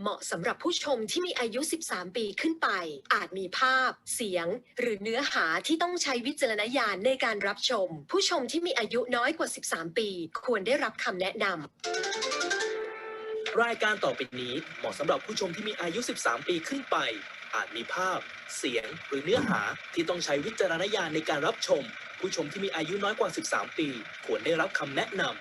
เหมาะสำหรับผู้ชมที่มีอายุ 13 ปีขึ้นไป อาจมีภาพ เสียง หรือเนื้อหาที่ต้องใช้วิจารณญาณในการรับชม ผู้ชมที่มีอายุน้อยกว่า 13 ปี ควรได้รับคำแนะนำ รายการต่อไปนี้เหมาะสำหรับผู้ชมที่มีอายุ 13 ปีขึ้นไป อาจมีภาพ เสียง หรือเนื้อหาที่ต้องใช้วิจารณญาณในการรับชม ผู้ชมที่มีอายุน้อยกว่า 13 ปี ควรได้รับคำแนะนำ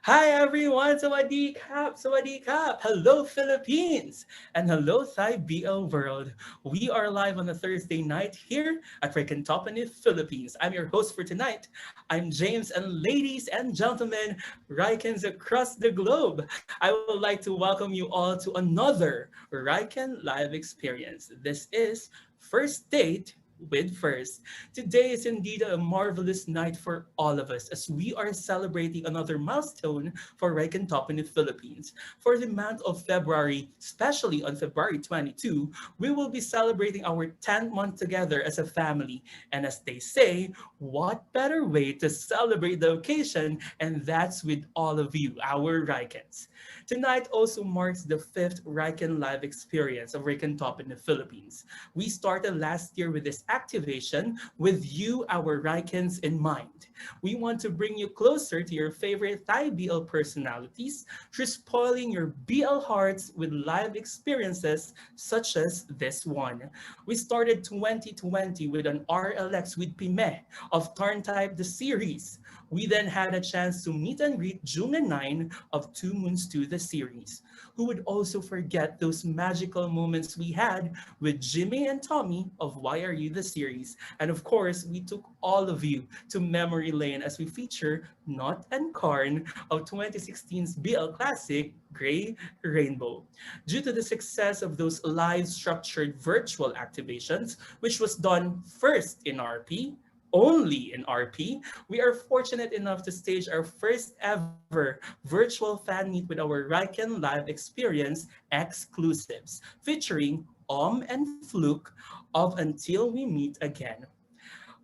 Hi everyone! Sawadee Kap! Sawadee Kap! Hello Philippines! And hello Thai BL world! We are live on a Thursday night here at Rikantopani, Philippines. I'm your host for tonight. I'm James, and ladies and gentlemen, Rikans across the globe, I would like to welcome you all to another Riken Live experience. This is First Date with First. Today is indeed a marvelous night for all of us as we are celebrating another milestone for Riken Top in the Philippines. For the month of February, especially on February 22, we will be celebrating our 10th month together as a family. And as they say, what better way to celebrate the occasion? And that's with all of you, our Rikens. Tonight also marks the 5th Riken Live experience of Riken Top in the Philippines. We started last year with this activation with you, our Rikens, in mind. We want to bring you closer to your favorite Thai BL personalities through spoiling your BL hearts with live experiences such as this one. We started 2020 with an RLX with Pime of Turn Type the series. We then had a chance to meet and greet June 9 of Two Moons 2 the series. Who would also forget those magical moments we had with Jimmy and Tommy of Why Are You the series? And of course, we took all of you to memory lane as we feature Not and Karn of 2016's BL classic, Gray Rainbow. Due to the success of those live structured virtual activations, which was done first in RP, only in RP, we are fortunate enough to stage our first ever virtual fan meet with our Riken Live Experience exclusives, featuring and Fluke of Until We Meet Again.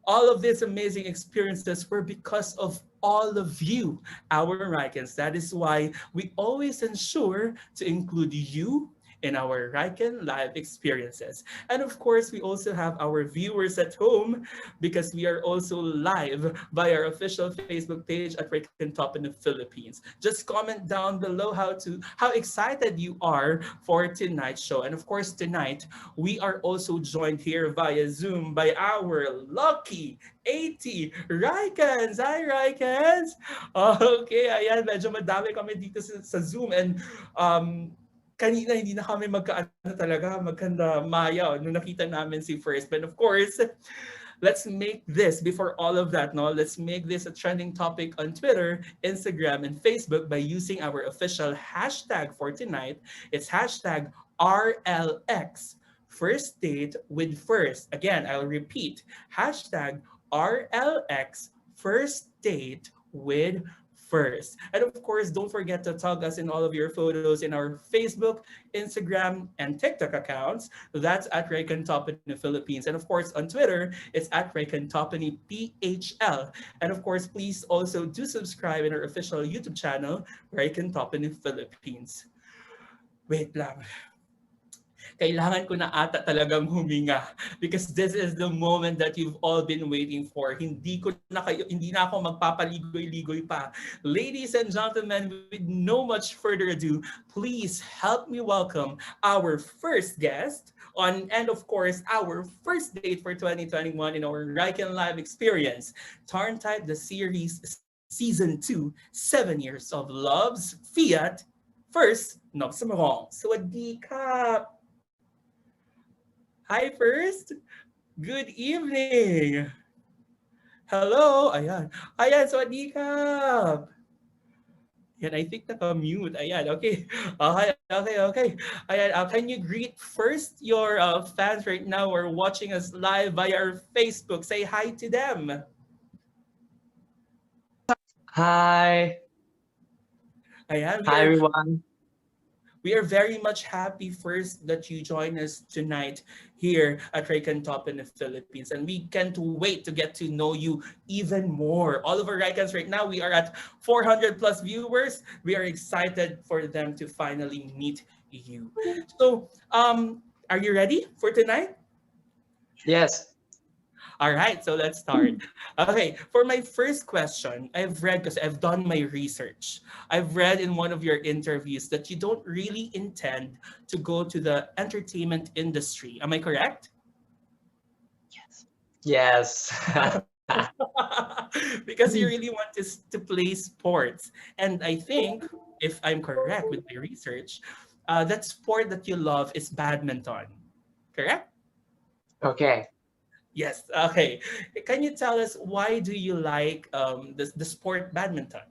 All of these amazing experiences were because of all of you, our Rikens. That is why we always ensure to include you in our Riken Live experiences. And of course, we also have our viewers at home because we are also live by our official Facebook page at Riken Top in the Philippines. Just comment down below how excited you are for tonight's show. And of course, tonight we are also joined here via Zoom by our lucky 80 Rikens! Hi, Rikens! Okay, ayan, medyo madami kami dito sa Zoom and kanina hindi na kami magkanda maya nung nakita namin si First. But of course, let's make this, before all of that, no, let's make this a trending topic on Twitter, Instagram, and Facebook by using our official hashtag for tonight. It's hashtag RLX, First Date with First. Again, I'll repeat, hashtag RLX, First Date with first. And of course, don't forget to tag us in all of your photos in our Facebook, Instagram, and TikTok accounts. That's at Raycon Top in the Philippines. And of course, on Twitter, it's at Raycon Topany PHL. And of course, please also do subscribe in our official YouTube channel, Raycon Top in the Philippines. Wait lang. Kailangan ko na ata talagang huminga because this is the moment that you've all been waiting for. Hindi na ako magpapaligoy-ligoy pa. Ladies and gentlemen, with no much further ado, please help me welcome our first guest and of course our first date for 2021 in our Raycon Live experience, Tarn-Type the Series Season 2, 7 Years of Love's Fiat. First, Nob Samarong. Sawadee ka! Hi first. Good evening. Hello. Ayan. Ayan, sawadee ka. Ayan, I think naka-mute. Ayan, okay. Okay. Ayan, can you greet first your fans right now who are watching us live via our Facebook? Say hi to them. Hi. Ayan, Hi, everyone. we are very much happy first that you join us tonight here at Raycon Top in the Philippines. And we can't wait to get to know you even more. All of our Raycons right now, we are at 400 plus viewers. We are excited for them to finally meet you. So, are you ready for tonight? Yes. All right, so let's start. Okay, for my first question, I've read, because I've done my research, I've read in one of your interviews that you don't really intend to go to the entertainment industry. Am I correct? Yes. Because you really want to play sports. And I think, if I'm correct with my research, that sport that you love is badminton. Correct? Okay. Yes. Okay. Can you tell us why do you like the sport badminton?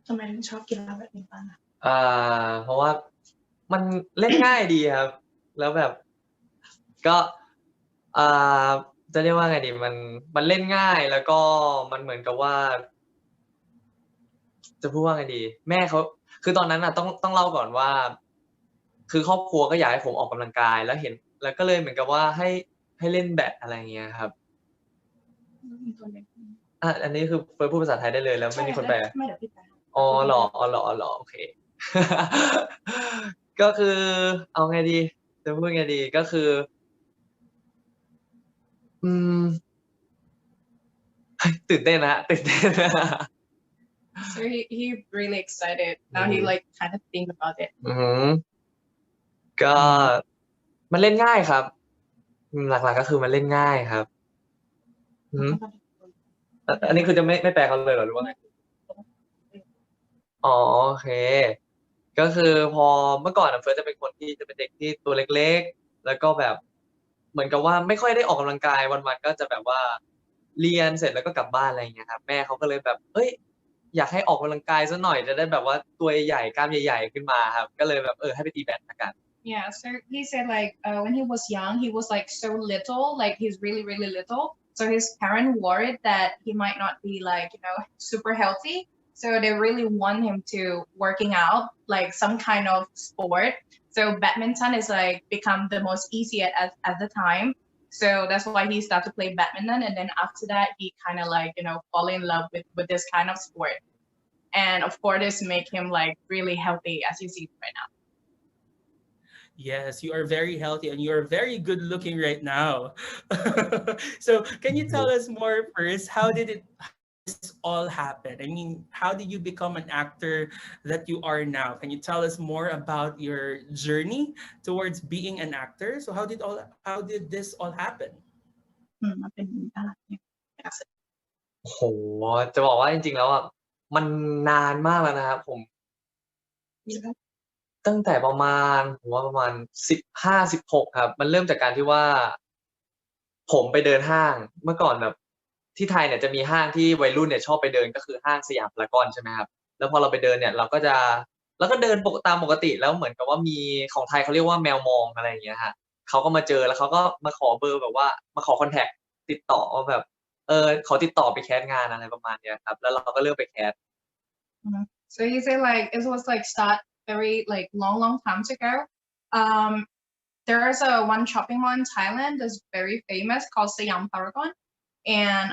ทำไมถึงชอบกีฬาแบบนี้บ้างอะ เพราะว่ามันเล่นง่ายดีครับ แล้วแบบก็อ่าจะเรียกว่าไงดีมันเล่นง่ายแล้วก็มันเหมือนกับว่า จะพูดว่าไงดี แม่เขาคือตอนนั้นน่ะต้องเล่าก่อนว่า คือครอบครัวก็อยากให้ผมออกกำลังกายแล้วก็เลยเหมือนกับว่าให้เล่นแบดอะไรอย่างเงี้ยครับ ตัวเล็ก อันนี้คือเฟิร์นพูดภาษาไทยได้เลยแล้วไม่มีคนแปล ไม่เดี๋ยวพี่แปล อ๋อเหรอโอเค ก็คือเอาไงดีจะพูดไงดีก็คือ อืม ตื่นเต้นนะตื่นเต้น So he really excited now he like kind of think about it อือหือก็มันเล่นง่ายครับ หลักๆก็คือมันเล่นง่ายครับ อืมอันนี้คือจะไม่แปลเขาเลยเหรอหรือว่าไง อ๋อโอเค ก็คือพอเมื่อก่อนเฟิร์สจะเป็นคนที่จะเป็นเด็กที่ตัวเล็กๆ แล้วก็แบบเหมือนกับว่าไม่ค่อยได้ออกกำลังกายวันๆก็จะแบบว่าเรียนเสร็จแล้วก็กลับบ้านอะไรอย่างเงี้ยครับแม่เขาก็เลยแบบเฮ้ยอยากให้ออกกำลังกายซะหน่อยจะได้แบบว่าตัวใหญ่กล้ามใหญ่ๆขึ้นมาครับก็เลยแบบให้ไปตีแบดละกัน Yeah, so he said like when he was young, he was like so little, like he's really, really little. So his parent worried that he might not be like, super healthy. So they really want him to working out like some kind of sport. So badminton is like become the most easy at the time. So that's why he started to play badminton. And then after that, he kind of like, fall in love with this kind of sport. And of course, this make him like really healthy as you see right now. Yes, you are very healthy and you are very good looking right now. So can you tell us more first? How did this all happen? I mean, how did you become an actor that you are now? Can you tell us more about your journey towards being an actor? So how did this all happen? มันเป็นอะไรเนี่ย โอ้โหจะบอกว่าจริงๆแล้วอ่ะมันนานมากแล้วนะครับผม ตั้งแต่ประมาณผมว่าประมาณ15-16ครับมันเริ่มจากการที่ว่า ผมไปเดินห้างเมื่อก่อนแบบที่ไทยเนี่ยจะมีห้างที่วัยรุ่นเนี่ยชอบไปเดินก็คือห้างสยามพารากอนใช่ไหมครับแล้วพอเราไปเดินเนี่ยเราก็เดินตามปกติแล้วเหมือนกับว่ามีของไทยเขาเรียกว่าแมวมองอะไรอย่างเงี้ยฮะเขาก็มาเจอแล้วเขาก็มาขอเบอร์แบบว่ามาขอคอนแทคติดต่อว่าแบบ เขาติดต่อไปแคสงานอะไรประมาณเนี้ยครับ แล้วเราก็เลือกไปแคส So he said like it was like start very like long times ago. There's a one shopping mall in Thailand that's very famous called Siam Paragon. And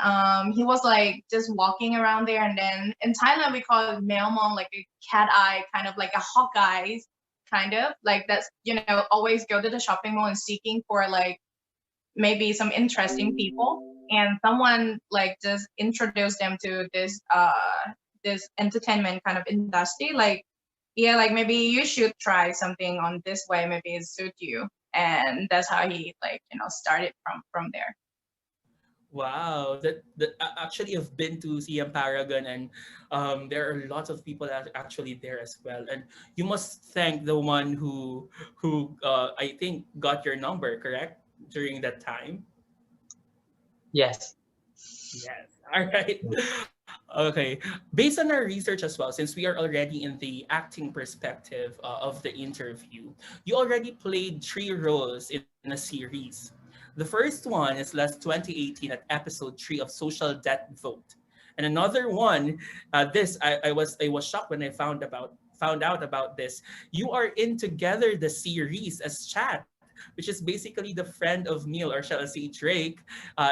he was like just walking around there, and then in Thailand we call it Mailmon, like a cat eye, kind of like a hawk eyes, kind of like that's always go to the shopping mall and seeking for like maybe some interesting people, and someone like just introduced them to this entertainment kind of industry, like yeah, like maybe you should try something on this way, maybe it suit you, and that's how he like started from there. Wow, actually I've been to CM Paragon, and there are lots of people that actually there as well. And you must thank the one who I think got your number, correct, during that time. yes Yes. All right. Okay. Based on our research as well, since we are already in the acting perspective of the interview, you already played 3 roles in a series. The first one is last 2018 at episode 3 of Social Death Vote. And another one, I was shocked when I found out about this. You are in Together the series as Chat, which is basically the friend of Neil, or shall I say Drake,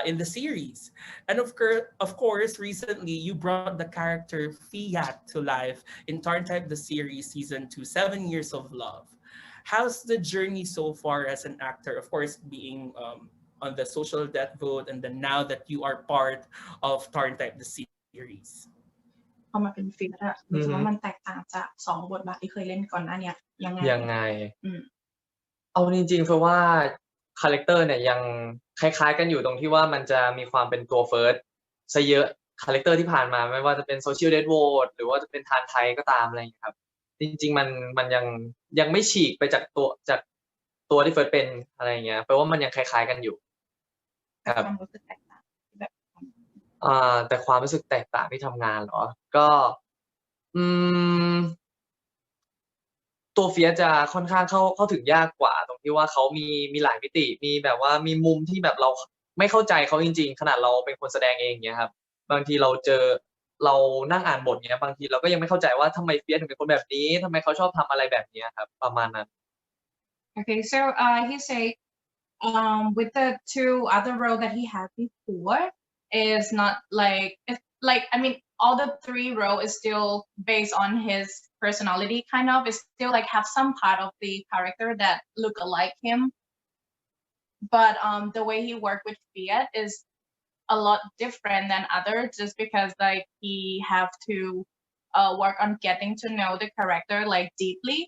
in the series. And of course, recently you brought the character Fiat to life in Tarn Type the series season 2, 7 Years of Love. How's the journey so far as an actor? Of course, being on the Social Death Vote, and then now that you are part of Tarn Type the series. พอมาเป็นฟิล์มอะรู้สึกว่ามันแตกต่างจาก2 บทบาทที่เคยเล่นก่อนหน้าเนี้ยยังไง เอาจริงๆเพราะว่าคาแรคเตอร์เนี่ยยังคล้ายๆกันอยู่ตรงที่ว่ามันจะมีความเป็นตัวเฟิร์สซะเยอะคาแรคเตอร์ที่ผ่านมาไม่ว่าจะเป็นโซเชียลเดทโหวตหรือว่าจะเป็นทานไทยก็ตามอะไรอย่างเงี้ยครับจริงๆมันยังไม่ฉีกไปจากตัวที่เฟิร์สเป็นอะไรอย่างเงี้ยแปลว่ามันยังคล้ายๆกันอยู่ ครับ ความรู้สึกแตกต่างที่แบบ แต่ความรู้สึกแตกต่างที่ทำงานเหรอ ก็ อืม ตัวเฟียสจะค่อนข้างเข้าถึงยากกว่า ตรงที่ว่าเขามีหลายมิติ มีแบบว่ามีมุมที่แบบเราไม่เข้าใจเขาจริงๆ ขนาดเราเป็นคนแสดงเองเงี้ยครับ บางทีเรานั่งอ่านบทเงี้ย บางทีเราก็ยังไม่เข้าใจว่าทำไมเฟียสถึงเป็นคนแบบนี้ทำไมเขาชอบทำอะไรแบบเนี้ยครับ ประมาณนั้น Okay, so he said with the 2 other role that he had before is not like I mean all the 3 role is still based on his personality, kind of. It's still like have some part of the character that look alike him, but the way he worked with Fiat is a lot different than others, just because like he have to work on getting to know the character like deeply.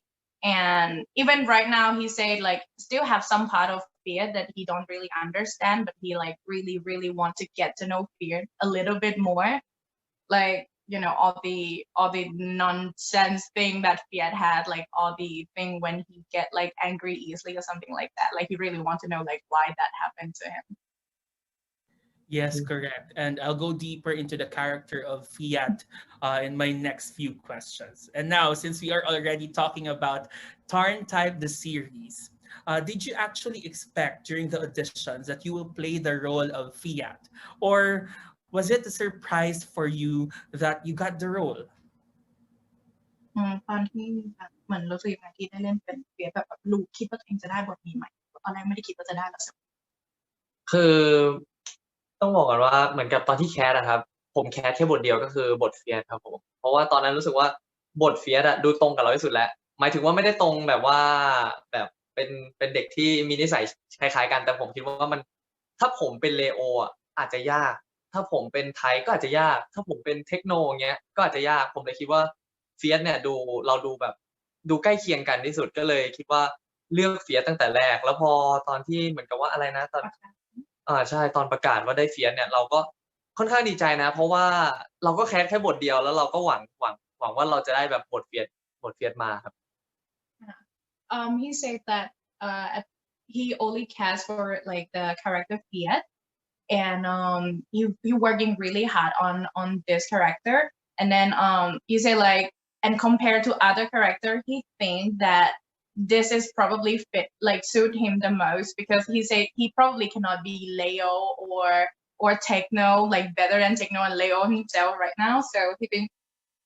And even right now he said like still have some part of Fiat that he don't really understand, but he like really want to get to know Fiat a little bit more, like all the nonsense thing that Fiat had, like all the thing when he get like angry easily or something like that, like he really want to know like why that happened to him. Yes, correct. And I'll go deeper into the character of Fiat in my next few questions. And now, since we are already talking about Tarn Type the series, did you actually expect during the auditions that you will play the role of Fiat? Or was it a surprise for you that you got the role? ตอนที่เหมือนรู้สึกอย่างที่ได้เล่นเป็นเฟียสแบบรู้คิดว่าตัวเองจะได้บทนี้ไหมตอนแรกไม่ได้คิดว่าจะได้หรอก คือต้องบอกก่อนว่าเหมือนกับตอนที่แคสอะครับ ผมแคสแค่บทเดียวก็คือบทเฟียสครับผม เพราะว่าตอนนั้นรู้สึกว่าบทเฟียสอะดูตรงกับเราที่สุดแล้ว หมายถึงว่าไม่ได้ตรงแบบว่าแบบเป็นเด็กที่มีนิสัยคล้ายๆกัน แต่ผมคิดว่ามันถ้าผมเป็นเลโออะอาจจะยาก ถ้าผมเป็นไทยก็อาจจะยาก ถ้าผมเป็นเทคโนอย่างเงี้ยก็อาจจะยาก ผมเลยคิดว่าเฟียสเนี่ยเราดูแบบดูใกล้เคียงกันที่สุดก็เลยคิดว่าเลือกเฟียสตั้งแต่แรก แล้วพอตอนที่เหมือนกับว่าอะไรนะตอนใช่ตอนประกาศว่าได้เฟียสเนี่ยเราก็ค่อนข้างดีใจนะ เพราะว่าเราก็แคสแค่บทเดียวแล้วเราก็หวังว่าเราจะได้แบบบทเฟียสมาครับ He said that he only cast for like the character Fiat, and he working really hard on this character, and then he said like, and compared to other character, he think that this is probably fit like suit him the most, because he said he probably cannot be Leo or techno like better than techno and Leo himself right now. So he think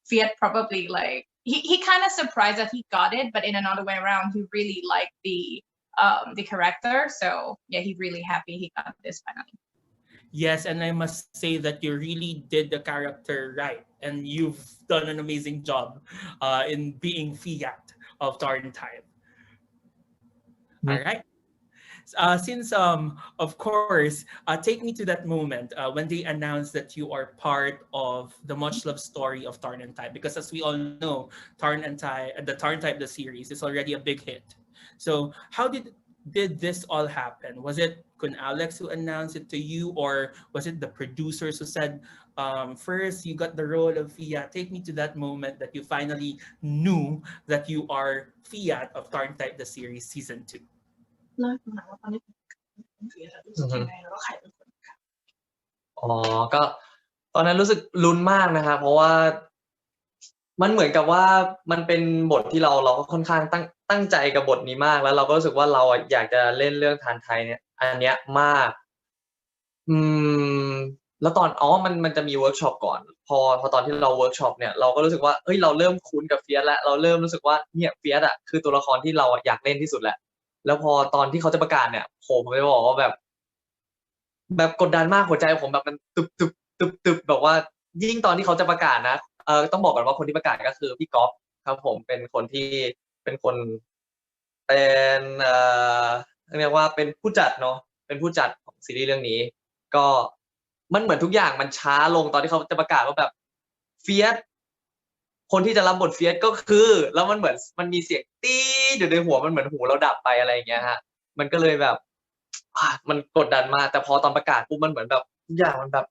Fiat probably like he kind of surprised that he got it, but in another way around, he really liked the character. So yeah, he's really happy he got this finally. Yes, and I must say that you really did the character right, and you've done an amazing job in being Fiat of Tarntine. All right. Since of course, take me to that moment when they announced that you are part of the much loved story of Tarn and Tide, because as we all know, Tarn and Tide, the Tarn Tide, the series is already a big hit. So how did this all happen? Was it Kun Alex who announced it to you, or was it the producers who said, first you got the role of Fiat? Take me to that moment that you finally knew that you are Fiat of Tarn Tide, the series season 2. เล่าให้ฟังหน่อยว่าตอนนี้เป็นเฟียรู้สึกยังไงแล้วก็ใครเป็นคน อ๋อก็ตอนนั้นรู้สึกลุ้นมากนะครับเพราะว่ามันเหมือนกับว่ามันเป็นบทที่เราก็ค่อนข้างตั้งใจกับบทนี้มากแล้วเราก็รู้สึกว่าเราอยากจะเล่นเรื่องทานไทยเนี่ยอันเนี้ยมากแล้วตอนมันจะมีเวิร์กช็อปก่อนพอตอนที่เราเวิร์กช็อปเนี่ยเราก็รู้สึกว่าเฮ้ยเราเริ่มคุ้นกับเฟียสแล้วเราเริ่มรู้สึกว่าเนี่ยเฟียสอ่ะคือตัวละครที่เราอยากเล่นที่สุดแหละแล้วพอตอนที่เขาจะประกาศเนี่ยผมไปบอกว่าแบบกดดันมากหัวใจผมแบบมันตึบแบบว่ายิ่งตอนที่เขาจะประกาศนะต้องบอกก่อนว่าคนที่ประกาศก็คือพี่ก๊อฟครับผมเป็นคนเป็นเรียกว่าเป็นผู้จัดเนาะเป็นผู้จัดของซีรีส์เรื่องนี้ก็มันเหมือนทุกอย่างมันช้าลงตอนที่เขาจะประกาศว่าแบบเฟียสคนที่จะรับบทเฟียสก็คือแล้วมันเหมือนมันมีเสียงตี๊ดอยู่ในหัวมันเหมือนหูเราดับไปอะไรอย่างเงี้ยฮะมันก็เลยแบบมันกดดันมากแต่พอตอนประกาศปุ๊บมันเหมือนแบบทุกอย่างมันแบบ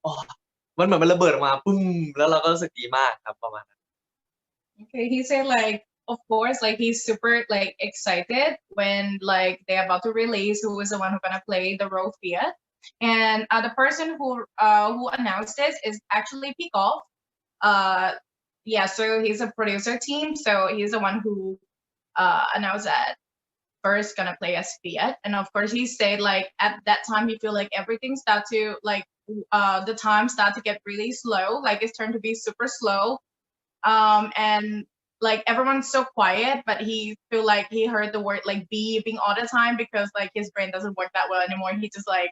มันเหมือนมันระเบิดออกมาปึ้มแล้วเราก็รู้สึกดีมากครับประมาณนั้น Okay, he said like of course like he's super like excited when like they're about to release who is the one who's gonna play the role Fiat. And the person who announced this is actually Peacock. Yeah, so he's a producer team, so he's the one who announced that first gonna play as Fiat. And of course he said like at that time you feel like everything start to like the time start to get really slow, like it's turned to be super slow. And like everyone's so quiet, but he feel like he heard the word like beeping all the time because like his brain doesn't work that well anymore. He just like,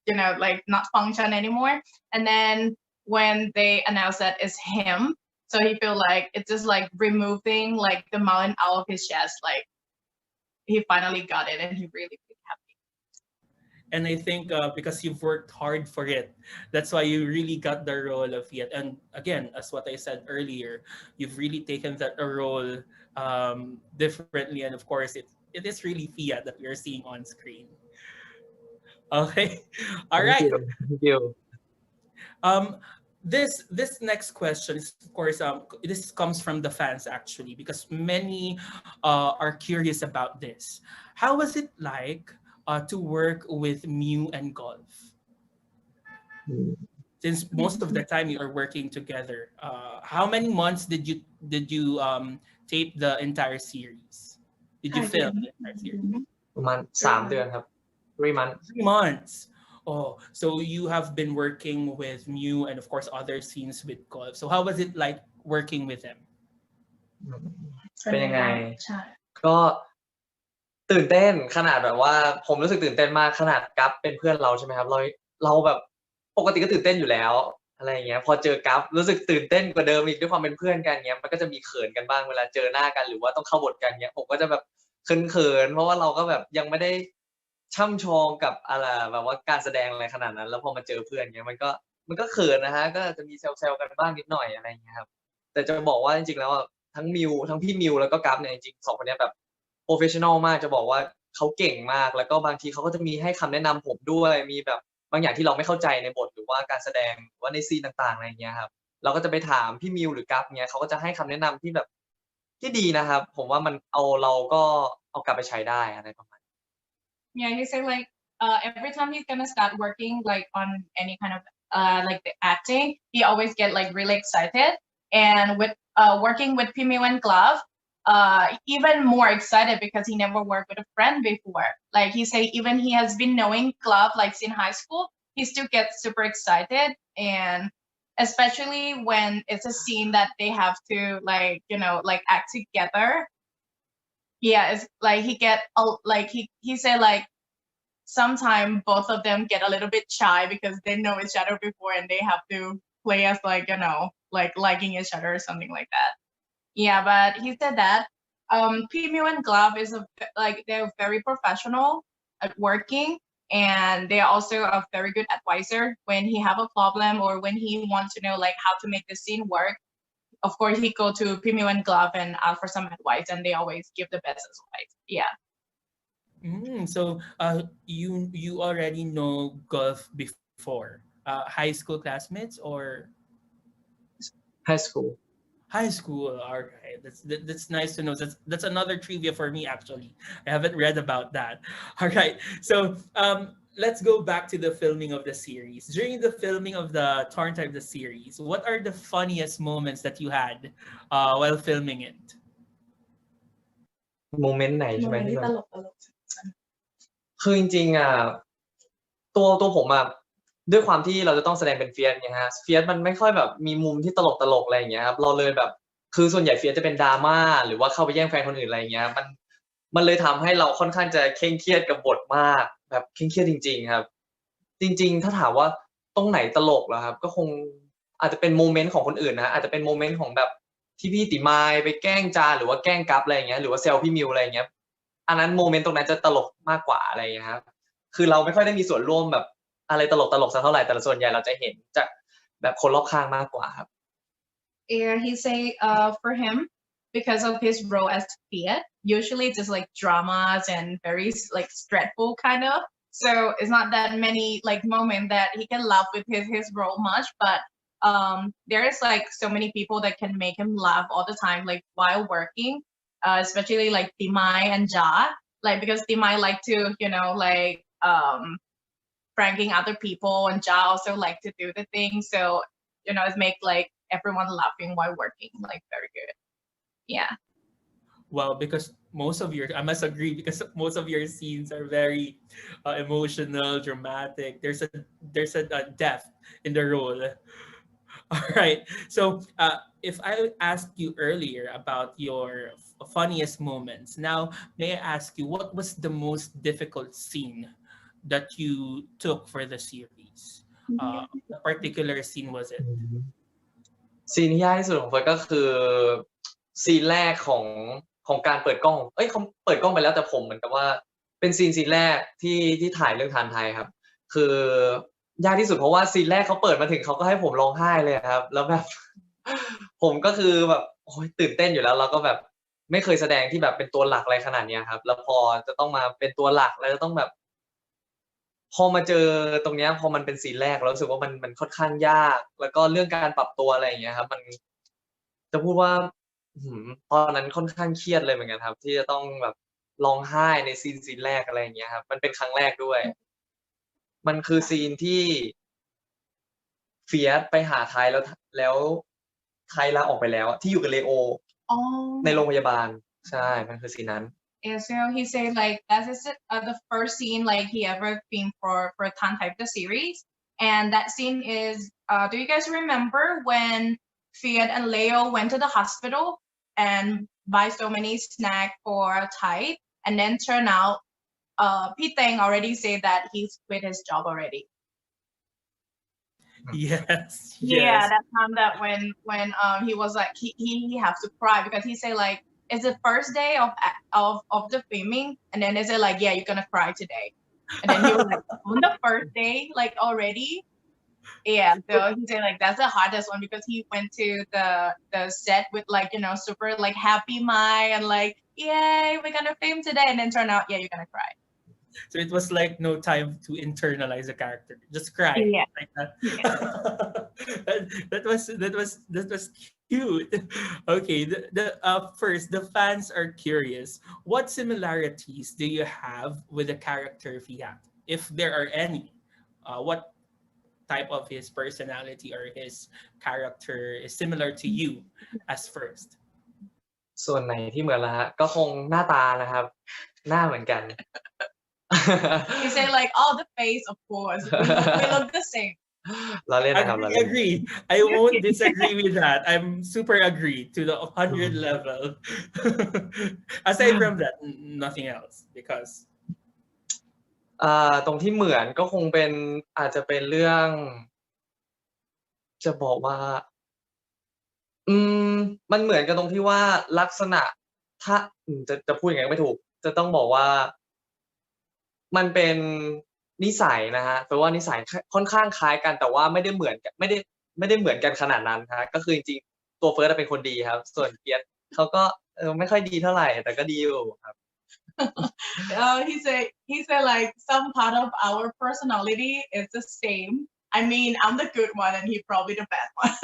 you know, like not function anymore. And then when they announced that it's him, so he feel like it's just like removing like the mountain out of his chest. Like he finally got it and he really happy. And I think because you've worked hard for it, that's why you really got the role of Fiat. And again, as what I said earlier, you've really taken that role differently. And of course, it is really Fiat that we are seeing on screen. Okay, all right. Thank you. This next question is, of course, this comes from the fans actually, because many are curious about this. How was it like to work with Mew and Golf? Since most of the time you are working together, how many months did you tape the entire series? Did you film the entire series? ประมาณ3 เดือนครับ 3 months 3 months. Oh, so you have been working with Mew and of course other scenes with Golf. So how was it like working with them? เป็นยังไงก็ตื่นเต้นขนาดแบบว่าผมรู้สึกตื่นเต้นมากขนาดกัฟเป็นเพื่อนเราใช่ไหมครับเราแบบปกติก็ตื่นเต้นอยู่แล้วอะไรอย่างเงี้ยพอเจอกัฟรู้สึกตื่นเต้นกว่าเดิมอีกด้วยความเป็นเพื่อนกันเงี้ยมันก็จะมีเขินกันบ้างเวลาเจอหน้ากันหรือว่าต้องเข้าบทกันเงี้ยผมก็จะแบบเขินๆเพราะว่าเราก็แบบยังไม่ได้ช่ำชองกับอะไรแบบว่าการแสดงอะไรขนาดนั้นแล้วพอมาเจอเพื่อนเงี้ยมันก็เขินนะฮะก็จะมีแซวๆกันบ้างนิดหน่อยอะไรอย่างเงี้ยครับแต่จะบอกว่าจริงๆแล้วทั้งพี่มิวแล้วก็กัฟเนี่ยจริงๆ2 คนนี้แบบโปรเฟสชั่นอลมากจะบอกว่าเขาเก่งมากแล้วก็บางทีเขาก็จะมีให้คำแนะนำผมด้วยมีแบบบางอย่างที่เราไม่เข้าใจในบทหรือว่าการแสดงว่าในซีนต่างๆอะไรอย่างเงี้ยครับเราก็จะไปถามพี่มิวหรือกัฟเงี้ยเขาก็จะให้คำแนะนำที่แบบที่ดีนะครับผมว่ามันเราก็เอากลับไปใช้ได้อะไรประมาณ Yeah, he said like every time he's gonna start working like on any kind of like the acting, he always get like really excited. And with working with Pimeo and Glove, even more excited because he never worked with a friend before. Like he said, even he has been knowing Glove like since high school, he still gets super excited, and especially when it's a scene that they have to like like act together. Yeah, it's like he said like sometimes both of them get a little bit shy because they know each other before and they have to play as like like liking each other or something like that. Yeah, but he said that Pimio and Glove is they're very professional at working, and they are also a very good advisor when he have a problem or when he wants to know like how to make the scene work. Of course, he go to Pimio and Glove and ask for some advice, and they always give the best advice. Yeah. So you already know Gulf before, high school classmates or high school high school? All right, that's nice to know. That's another trivia for me actually. I haven't read about that. All right, so let's go back to the filming of the series. During the filming of the Torrent of the series, what are the funniest moments that you had while filming it? โมเมนต์ไหนใช่ไหม Moment ที่ ที่ แบ ต บ ลก คือจริงๆตัวผมด้วยความที่เราจะต้องแสดงเป็นเฟียสเนี่ยฮะเฟียสมันไม่ค่อยแบบมีมุมที่ตลกอะไรอย่างเงี้ยครับเราเลยแบบคือส่วนใหญ่เฟียสจะเป็นดราม่าหรือว่าเข้าไปแย่งแฟนคนอื่นอะไรอย่างเงี้ยมันเลยทำให้เราค่อนข้างจะเคร่งเครียดกับบทมากแบบเคร่งเครียดจริงๆครับจริงๆถ้าถามว่าตรงไหนตลกเหรอครับก็คงอาจจะเป็นโมเมนต์ของคนอื่นนะอาจจะเป็นโมเมนต์ของแบบที่พี่ติมายไปแกล้งจาหรือว่าแกล้งกัปอะไรอย่างเงี้ยหรือว่าแซวพี่มิวอะไรอย่างเงี้ยอันนั้นโมเมนต์ตรงนั้นจะตลกมากกว่าอะไรอย่างเงี้ยครับคือเราไม่ค่อยได้มีส่วนร่วมแบบอะไรตลกสักเท่าไหร่แต่ส่วนใหญ่เราจะเห็นจากแบบคนรอบข้างมากกว่าครับ Yeah, he say for him, because of his role as Fiat, usually just like dramas and very like stressful kind of. So it's not that many like moments that he can laugh with his role much, but there's like so many people that can make him laugh all the time, like while working, especially like Timai and Ja, like because Timai like to like pranking other people, and Ja also like to do the thing, so it make like everyone laughing while working, like very good. Yeah. Well, because I must agree, because most of your scenes are very emotional, dramatic. There's a depth in the role. All right. So, if I asked you earlier about your funniest moments, now may I ask you what was the most difficult scene that you took for the series? What particular scene was it? ซีนที่ยากที่สุดของเฟิร์สก็คือซีนแรกของการเปิดกล้องเขาเปิดกล้องไปแล้วแต่ผมเหมือนกับว่าเป็นซีนแรกที่ถ่ายเรื่องทานไทยครับคือยากที่สุดเพราะว่าซีนแรกเขาเปิดมาถึงเขาก็ให้ผมร้องไห้เลยครับแล้วแบบ ผมก็คือแบบโอ้ยตื่นเต้นอยู่แล้วเราก็แบบไม่เคยแสดงที่แบบเป็นตัวหลักอะไรขนาดนี้ครับแล้วพอจะต้องมาเป็นตัวหลักแล้วจะต้องแบบพอมาเจอตรงเนี้ยพอมันเป็นซีนแรกเรารู้สึกว่ามันค่อนข้างยากแล้วก็เรื่องการปรับตัวอะไรอย่างเงี้ยครับมันจะพูดว่าตอนนั้นค่อนข้างเครียดเลยเหมือนกันครับที่จะต้องแบบร้องไห้ในซีนแรกอะไรอย่างเงี้ยครับมันเป็นครั้งแรกด้วยมันคือซีนที่เฟียสไปหาไทยแล้วไทยลาออกไปแล้วที่อยู่กับเลโอ ในโรงพยาบาลใช่มันคือซีนนั้น Yeah, so he said like that is the first scene like he ever been for Tan Type the series, and that scene is do you guys remember when Fiat and Leo went to the hospital and buy so many snacks for Type, and then turn out Pete Tang already said that he's quit his job already. Yes. Yeah, that time that when he was like he have to cry because he say like it's the first day of the filming, and then they say like yeah you're gonna cry today, and then he was like on the first day like already. Yeah, so he said like that's the hardest one because he went to the set with like super like happy mind and like yay we're gonna film today, and then turn out yeah you're gonna cry. So it was like no time to internalize the character. Just cry. Yeah. Like that. that was cute. Okay. First, the fans are curious. What similarities do you have with the character Fiat, if there are any? What type of his personality or his character is similar to you as first? ส่วนไหนที่เหมือนละฮะก็คงหน้าตานะครับหน้าเหมือนกัน He said like, oh, the face, of course. We look the same. เราเล่นนะครับเรา Agree, เล่น agree. I won't disagree with that. I'm super agree to the 100 level. Aside from that, nothing else because ตรงที่เหมือนก็คงเป็นอาจจะเป็นเรื่อง จะบอกว่า มันเหมือนกันตรงที่ว่าลักษณะถ้าจะพูดยังไงก็ไม่ถูก จะต้องบอกว่า มันเป็นนิสัยนะฮะแปลว่านิสัยค่อนข้างคล้ายกัน แต่ว่าไม่ได้เหมือนกันไม่ได้เหมือนกันขนาดนั้นฮะก็คือจริงๆตัวเฟิร์สเป็นคนดีครับ ส่วนเฟียสเขาก็ไม่ค่อยดีเท่าไหร่ แต่ก็ดีอยู่ครับ He said like some part of our personality is the same. I mean, I'm the good one and he probably the bad one.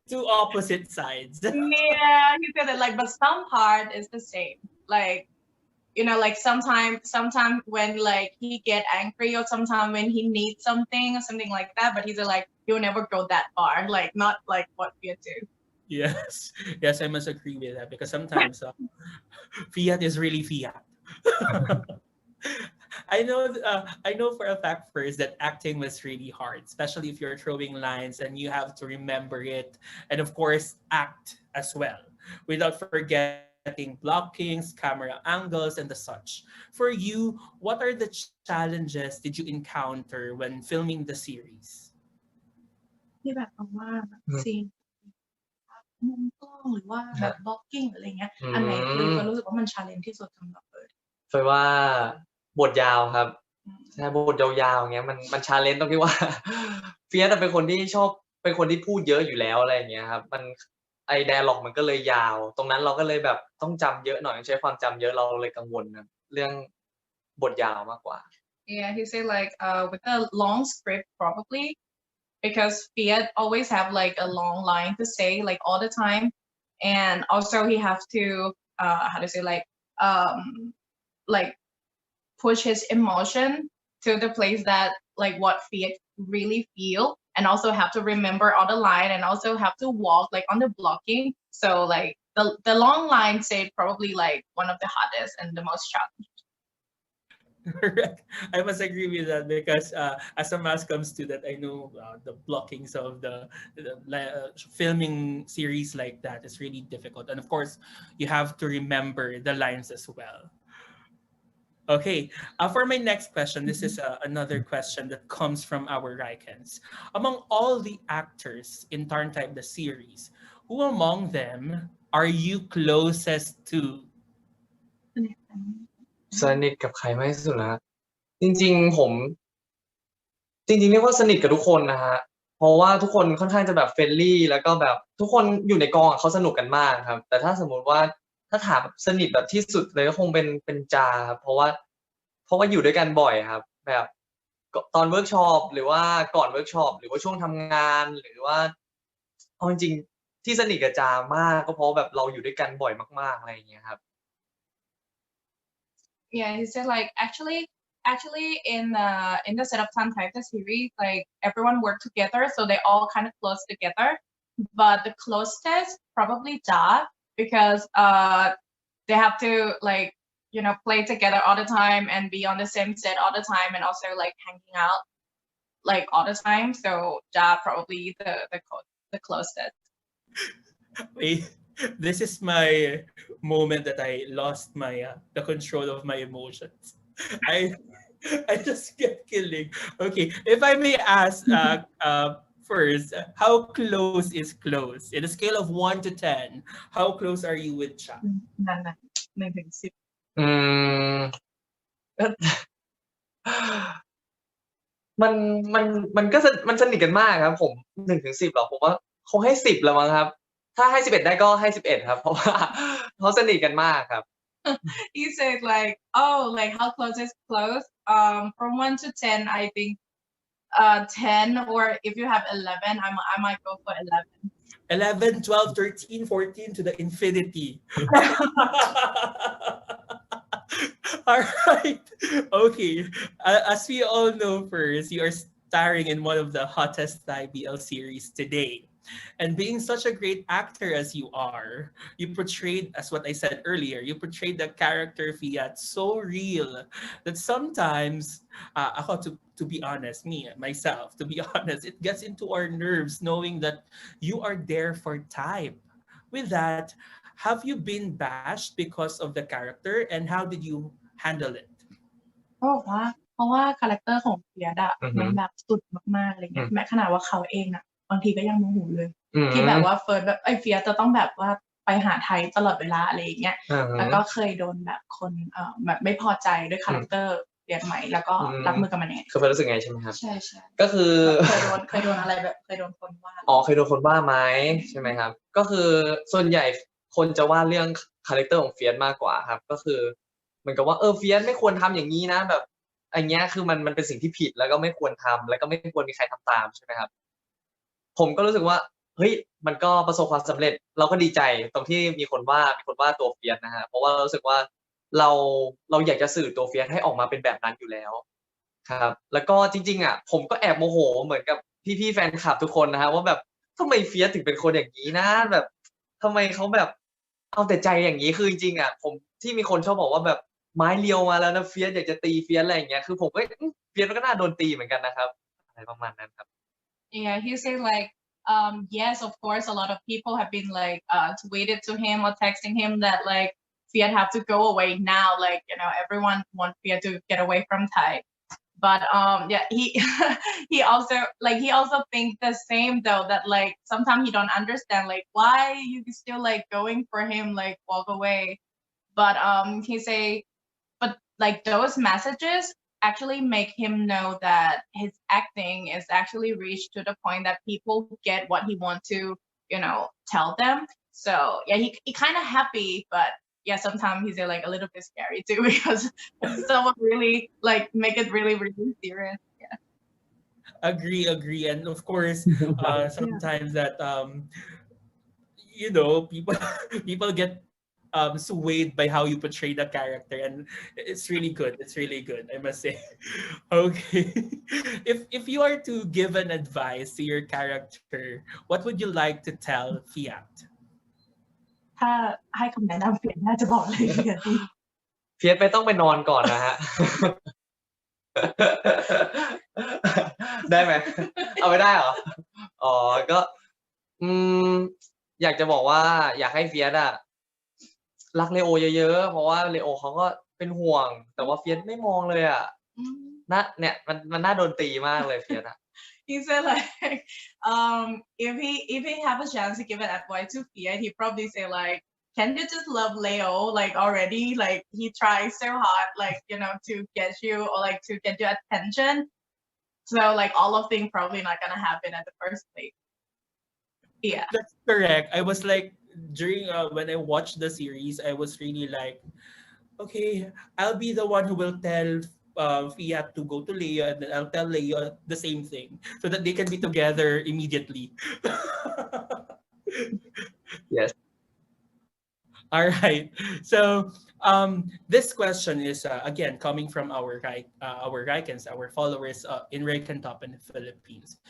two opposite sides. Yeah, he said that like, but some part is the same. Like, you know, like sometimes when like he get angry or sometimes when he needs something or something like that, but he said like he'll never go that far, like not like what we do. Yes, I must agree with that because sometimes Fiat is really Fiat. I know for a fact first that acting was really hard, especially if you're throwing lines and you have to remember it and of course act as well without forgetting blockings, camera angles, and the such. For you, what are the challenges did you encounter when filming the series? ที่แบบว่าซีนมุมกล้องหรือว่าแบบ blocking อะไรเงี้ยอันไหนคือก็รู้สึกว่ามัน challenge ที่สุดสำหรับเฟิร์ส เฟิร์สว่าบทยาวครับใช่บทยาวๆอย่างเงี้ยมันชาเลนจ์ตรงที่ว่า เฟียสเป็นคนที่ชอบเป็นคนที่พูดเยอะอยู่แล้วอะไรอย่างเงี้ยครับมันไอ้ dialogue มันก็เลยยาว ตรงนั้นเราก็เลยแบบต้องจำเยอะหน่อยใช้ความจำเยอะเราเลยกังวลนะเรื่องบทยาวมากกว่า Yeah, he said like with a long script probably because Fiat always have like a long line to say like all the time, and also he have to how to say like push his emotion to the place that like what Fiat really feel, and also have to remember all the line and also have to walk like on the blocking. So like the long line said probably like one of the hardest and the most challenging. Correct. I must agree with that because as a mass comes to that, I know the blockings of the filming series like that is really difficult. And of course, you have to remember the lines as well. Okay, for my next question, this is another question that comes from our Raikens. Among all the actors in Tarn Type the series, who among them are you closest to? สนิทกับใครมากที่สุดนะจริงๆผมจริงๆเรียกว่าสนิทกับทุกคนนะฮะเพราะว่าทุกคนค่อนข้างจะแบบเฟรนลี่แล้วก็แบบทุกคนอยู่ในกองเขาสนุกกันมากครับแต่ถ้าสมมุติว่าถ้าถามสนิทแบบที่สุดเลยก็คงเป็นจาครับเพราะว่าอยู่ด้วยกันบ่อยครับแบบตอนเวิร์กช็อปหรือว่าก่อนเวิร์กช็อปหรือว่าช่วงทำงานหรือว่าเอาจริงๆที่สนิทกับจามากก็เพราะแบบเราอยู่ด้วยกันบ่อยมากๆอะไรอย่างเงี้ยครับYeah, he said like actually in the set of Tan Type the series, like everyone worked together, so they all kind of close together. But the closest probably Da because they have to like play together all the time and be on the same set all the time and also like hanging out like all the time. So Da probably the closest. Wait. This is my moment that I lost my the control of my emotions. I just get killing. Okay, if I may ask first, how close is close? In a scale of 1 to 10, how close are you with Cha? 1 ถึง 10 มันก็มันสนิทกันมากครับผม1 ถึง 10หรอผมว่าคงให้10แล้วมั้งครับถ้าให้11ได้ก็ให้11ครับเพราะว่าเขาสนิทกันมากครับ He said like like how close is close from 1 to 10 I think 10 or if you have 11 I might go for 11 11 12 13 14 to the infinity. All right. Okay. As we all know first, you are starring in one of the hottest IBL series today. And being such a great actor as you are, you portrayed, as what I said earlier, you portrayed the character Fiat so real that sometimes, ako to be honest, myself, to be honest, it gets into our nerves knowing that you are there for type. With that, have you been bashed because of the character and how did you handle it? ก็บอกว่าเพราะว่าคาแรคเตอร์ของเฟียสอะ อือฮึ มันแบบสุดมากๆอะไรเงี้ย อืม แม้ขนาดว่าเขาเองอะบางทีก็ยังโมโหเลย อืม ที่แบบว่าเฟิร์สแบบไอ้เฟียสจะต้องแบบว่าไปหาไทยตลอดเวลาอะไรอย่างเงี้ย อ่าฮะ แล้วก็เคยโดนแบบคนแบบไม่พอใจด้วยคาแรคเตอร์เฟียสใหม่แล้วก็รับมือกับมันยังไง คือเฟิร์สรู้สึกไงใช่ไหมครับ ใช่ใช่ ก็คือ เคยโดนอะไรแบบเคยโดนคนว่า อ๋อเคยโดนคนว่าไหมใช่ไหมครับ ก็คือส่วนใหญ่คนจะว่าเรื่องคาแรคเตอร์ของเฟียสมากกว่าครับ ก็คือเหมือนกับว่าเฟียสไม่ควรทำอย่างนี้นะแบบอันเนี้ยคือมันเป็นสิ่งที่ผิดแล้วก็ไม่ควรทำแล้วก็ไม่ควรมีใครทำตามใช่ไหมครับ ผมก็รู้สึกว่าเฮ้ยมันก็ประสบความสำเร็จ เราก็ดีใจตรงที่มีคนว่าตัวเฟียสนะฮะเพราะว่าเรารู้สึกว่าเราอยากจะสื่อตัวเฟียสให้ออกมาเป็นแบบนั้นอยู่แล้ว ครับ แล้วก็จริงๆอ่ะผมก็แอบโมโหเหมือนกับพี่ๆแฟนคลับทุกคนนะฮะว่าแบบทำไมเฟียสถึงเป็นคนอย่างนี้นะแบบทำไมเขาแบบเอาแต่ใจอย่างนี้คือจริงๆอ่ะผมที่มีคนชอบบอกว่าแบบไม้เรียวมาแล้วนะเฟียสอยากจะตีเฟียสอะไรอย่างเงี้ยคือผมก็เฟียสมันก็น่าโดนตีเหมือนกันนะครับอะไรประมาณนั้นครับ Yeah, he said like, yes, of course, a lot of people have been like, tweeted to him or texting him that like Fiat have to go away now. Like, you know, everyone wants Fiat to get away from Thai. But yeah, he he also thinks the same though that like sometimes he don't understand like why you still like going for him like walk away. But he say, but like those messages actually make him know that his acting is actually reached to the point that people get what he want to, you know, tell them. So yeah, he kind of happy, but yeah, sometimes he's like a little bit scary too because someone really like make it really really serious. Yeah. Agree, and of course, sometimes that you know, people get swayed by how you portray the character, and it's really good. It's really good, I must say. Okay, if you are to give an advice to your character, what would you like to tell Fiat? ถ้าให้คำแนะนำเปลี่ยนน่าจะบอกเลยเดี๋ยวดี เฟียสไปต้องไปนอนก่อนนะฮะ ได้ไหมเอาไม่ได้เหรออ๋อก็อืมอยากจะบอกว่าอยากให้เฟียสอะรักเลโอเยอะๆเพราะว่าเลโอเขาก็เป็นห่วง แต่ว่าเฟียสไม่มองเลยอะน่าเนี่ยมันน่าโดนตีมากเลยเฟียสอะ He said like if he have a chance to give an advice to Fiat, he probably say like, can you just love Leo like already? Like he tries so hard like you know to get you or like to get your attention. So like all of things probably not gonna happen at the first place. Yeah. That's correct. I was like during when I watched the series, I was really like, okay, I'll be the one who will tell Fiat to go to Leo, and then I'll tell Leo the same thing so that they can be together immediately. Yes. All right. So this question is again coming from our Raikens, our followers in Raiken Top in the Philippines.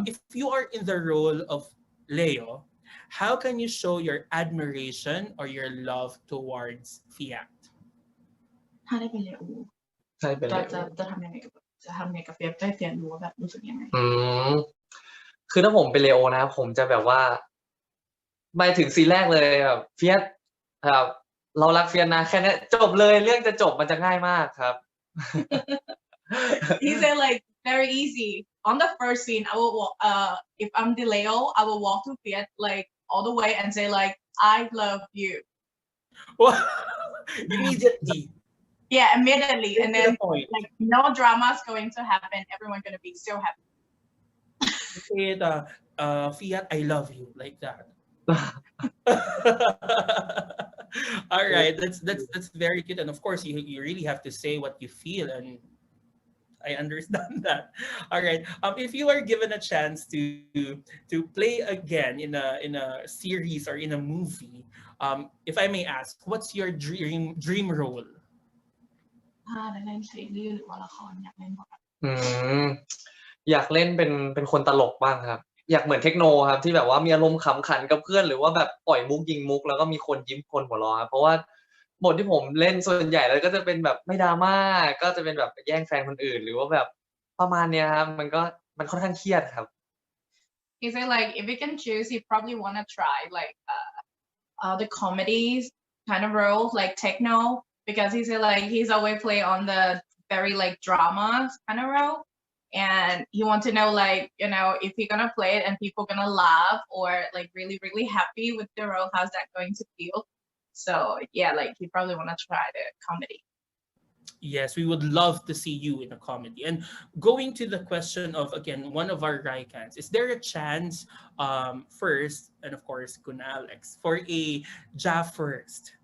If you are in the role of Leo, how can you show your admiration or your love towards Fiat? ถ้าได้เป็นเลโอ ใช่เป็นเลโอ จะทำยังไงกับเฟียสให้เฟียสรู้ว่าแบบรู้สึกยังไง คือถ้าผมเป็นเลโอนะผมจะแบบว่าไปถึงซีนแรกเลยแบบเฟียสครับเรารักเฟียสนะแค่นี้จบเลยเรื่องจะจบมันจะง่ายมากครับ He said like very easy. On the first scene, I will if I'm the Leo, I will walk to Fiat like all the way and say like I love you. Immediately. Yeah, immediately, and To then the point. like no drama is going to happen. Everyone gonna be so happy. Say it, Fiat, I love you, like that. All right, that's very cute, and of course you really have to say what you feel, and I understand that. All right, if you are given a chance to play again in a series or in a movie, if I may ask, what's your dream role? ถ้าได้เล่นซีรีส์หรือว่าละครอยากเล่นบท อยากเล่นเป็นคนตลกบ้างครับ อยากเหมือนเทคโนครับที่แบบว่ามีอารมณ์ขำขันกับเพื่อนหรือว่าแบบปล่อยมุกยิงมุกแล้วก็มีคนยิ้มคนหัวเราะครับเพราะว่าบทที่ผมเล่นส่วนใหญ่แล้วก็จะเป็นแบบไม่ดราม่าก็จะเป็นแบบแย่งแฟนคนอื่นหรือว่าแบบประมาณเนี้ยครับมันค่อนข้างเครียดครับ He said like if he can choose, he probably want to try like the comedies kind of roles like techno because he said like he's always play on the very like drama kind of role and he want to know like you know if he gonna play it and people gonna laugh or like really happy with the role, how's that going to feel? So yeah, like he probably want to try the comedy. Yes, we would love to see you in a comedy. And going to the question of, again, one of our Raikans, is there a chance, first, and of course, Kun Alex, for a Ja First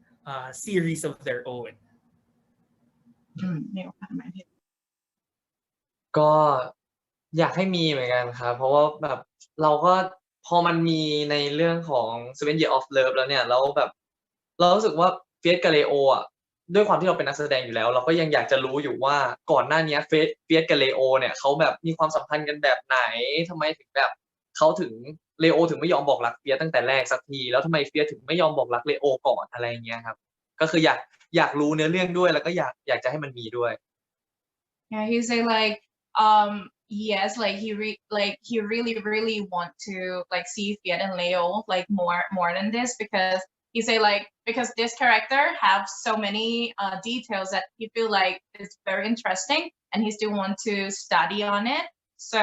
series of their own? มีโอกาสไหมที่ ก็อยากให้มีเหมือนกันครับเพราะว่าแบบเราก็พอมันมีในเรื่องของ Seven Years of Love แล้วเนี่ยแล้วแบบเรารู้สึกว่าเฟียสกับเลโออ่ะด้วยความที่เราเป็นนักแสดงอยู่แล้ว เราก็ยังอยากจะรู้อยู่ว่าก่อนหน้านี้เฟียสกับเลโอเนี่ยเขาแบบมีความสัมพันธ์กันแบบไหนทำไมถึงแบบเขาถึงเลโอถึงไม่ยอมบอกรักเฟียสตั้งแต่แรกสักทีแล้วทำไมเฟียสถึงไม่ยอมบอกรักเลโอก่อนอะไรอย่างเงี้ยครับก็คืออยากรู้เนื้อเรื่องด้วยแล้วก็อยากจะให้มันมีด้วย Yeah, he say like yes, like he really want to like see Fiat and Leo like more than this because he say like because this character have so many details that he feel like is very interesting and he still want to study on it. So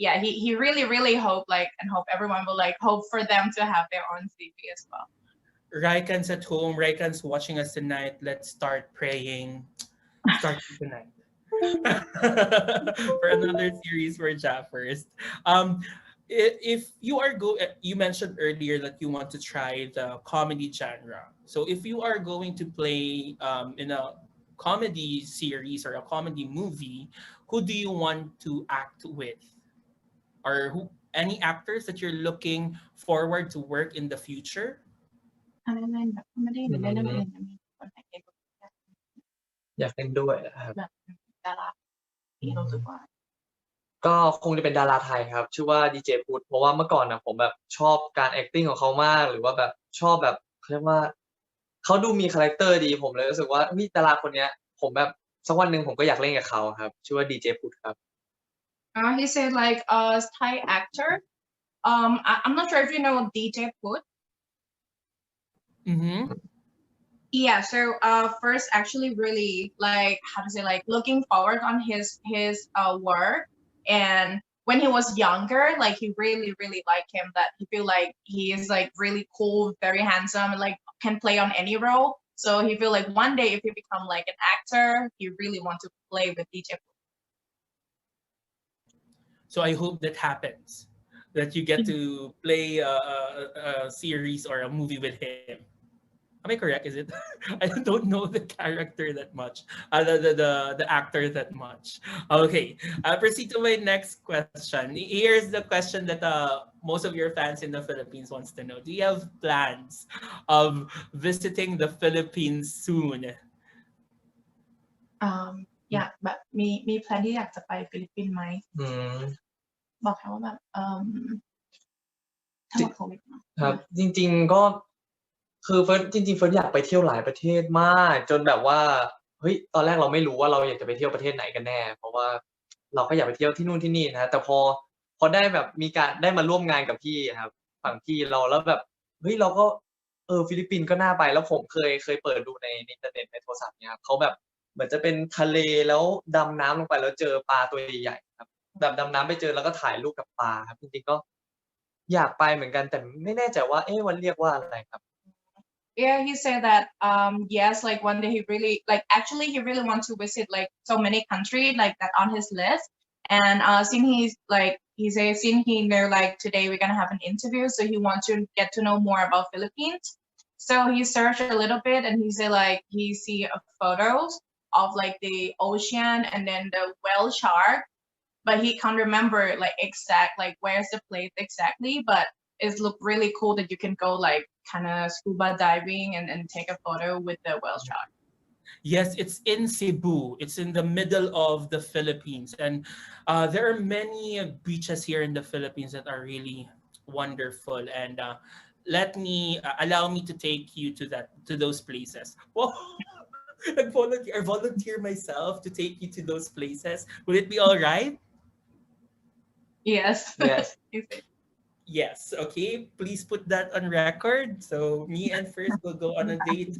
yeah, he really hope like and hope everyone will like hope for them to have their own CV as well. Raikans at home, Raikans watching us tonight. Let's start praying. Starting tonight. For another series for Ja First. If you are you mentioned earlier that you want to try the comedy genre. So if you are going to play in a comedy series or a comedy movie, who do you want to act with? Or any actors that you're looking forward to work in the future? อะไรเล่นแบบไม่ได้เล่นอะไรนะมีคนไหนเล่น อยากเล่นด้วยนะครับ แบบดาราที่รู้สึกว่า ก็คงจะเป็นดาราไทยครับ ชื่อว่าดีเจพุทธเพราะว่าเมื่อก่อนนะผมแบบชอบการ acting ของเขามาก หรือว่าแบบชอบแบบเขาเรียกว่าเขาดูมีคาแรคเตอร์ดีผมเลยรู้สึกว่านี่ดาราคนเนี้ย ผมแบบสักวันหนึ่งผมก็อยากเล่นกับเขาครับ ชื่อว่าดีเจพุทธครับ he said like Thai actor I'm not sure if you know DJ Put. Mm-hmm. Yeah, so first actually really like how to say like looking forward on his work and when he was younger like he really liked him that he feel like he is like really cool, very handsome and like can play on any role. So he feel like one day if he become like an actor, he really want to play with DJ. So I hope that happens, that you get to play a series or a movie with him. Am I correct? Is it? I don't know the character that much, the actor that much. Okay, proceed to my next question. Here's the question that most of your fans in the Philippines wants to know. Do you have plans of visiting the Philippines soon? อยากแบบมีแพลนที่อยากจะไปฟิลิปปินส์ไหม อืม บอกเขาว่าแบบถ้าหมดโควิดเนอะ ครับ จริง ๆก็คือเฟิร์สจริงๆเฟิร์สอยากไปเที่ยวหลายประเทศมากจนแบบว่าเฮ้ยตอนแรกเราไม่รู้ว่าเราอยากจะไปเที่ยวประเทศไหนกันแน่ เพราะว่าเราก็อยากไปเที่ยวที่นู่นที่นี่นะแต่พอได้แบบมีการได้มาร่วมงานกับพี่ครับฝั่งพี่เราแล้วแบบเฮ้ยเราก็ฟิลิปปินส์ก็น่าไปแล้วผมเคยเปิดดูในอินเทอร์เน็ตในโทรศัพท์เนี่ยครับเขาแบบเหมือนจะเป็นทะเลแล้วดำน้ำลงไปแล้วเจอปลาตัวใหญ่ๆครับแบบดำน้ำไปเจอแล้วก็ถ่ายรูปกับปลาครับจริงๆก็อยากไปเหมือนกันแต่ไม่แน่ใจว่ามันเรียกว่าอะไรครับ Yeah, he said that yes, like one day he really like actually he really wants to visit like so many countries like that on his list. And since he's like he says since he know like today we're gonna have an interview, so he wants to get to know more about Philippines. So he searched a little bit and he said like he see photos of like the ocean and then the whale shark, but he can't remember like exact like where's the place exactly, but it looked really cool that you can go like kind of scuba diving and take a photo with the whale shark. Yes, it's in Cebu. It's in the middle of the Philippines. And there are many beaches here in the Philippines that are really wonderful. And allow me to take you to those places. Whoa! I volunteer myself to take you to those places. Would it be all right? Yes. Yes. Yes. Okay. Please put that on record. So me and First will go on a date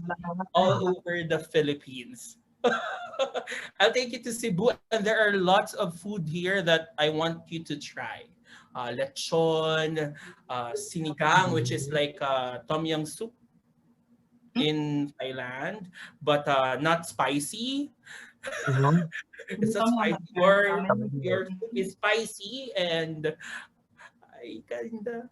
all over the Philippines. I'll take you to Cebu, and there are lots of food here that I want you to try. Lechon, sinigang, which is like tom yum soup in Thailand, but not spicy. Mhm. It's not spicy. Your soup is spicy, and I kinda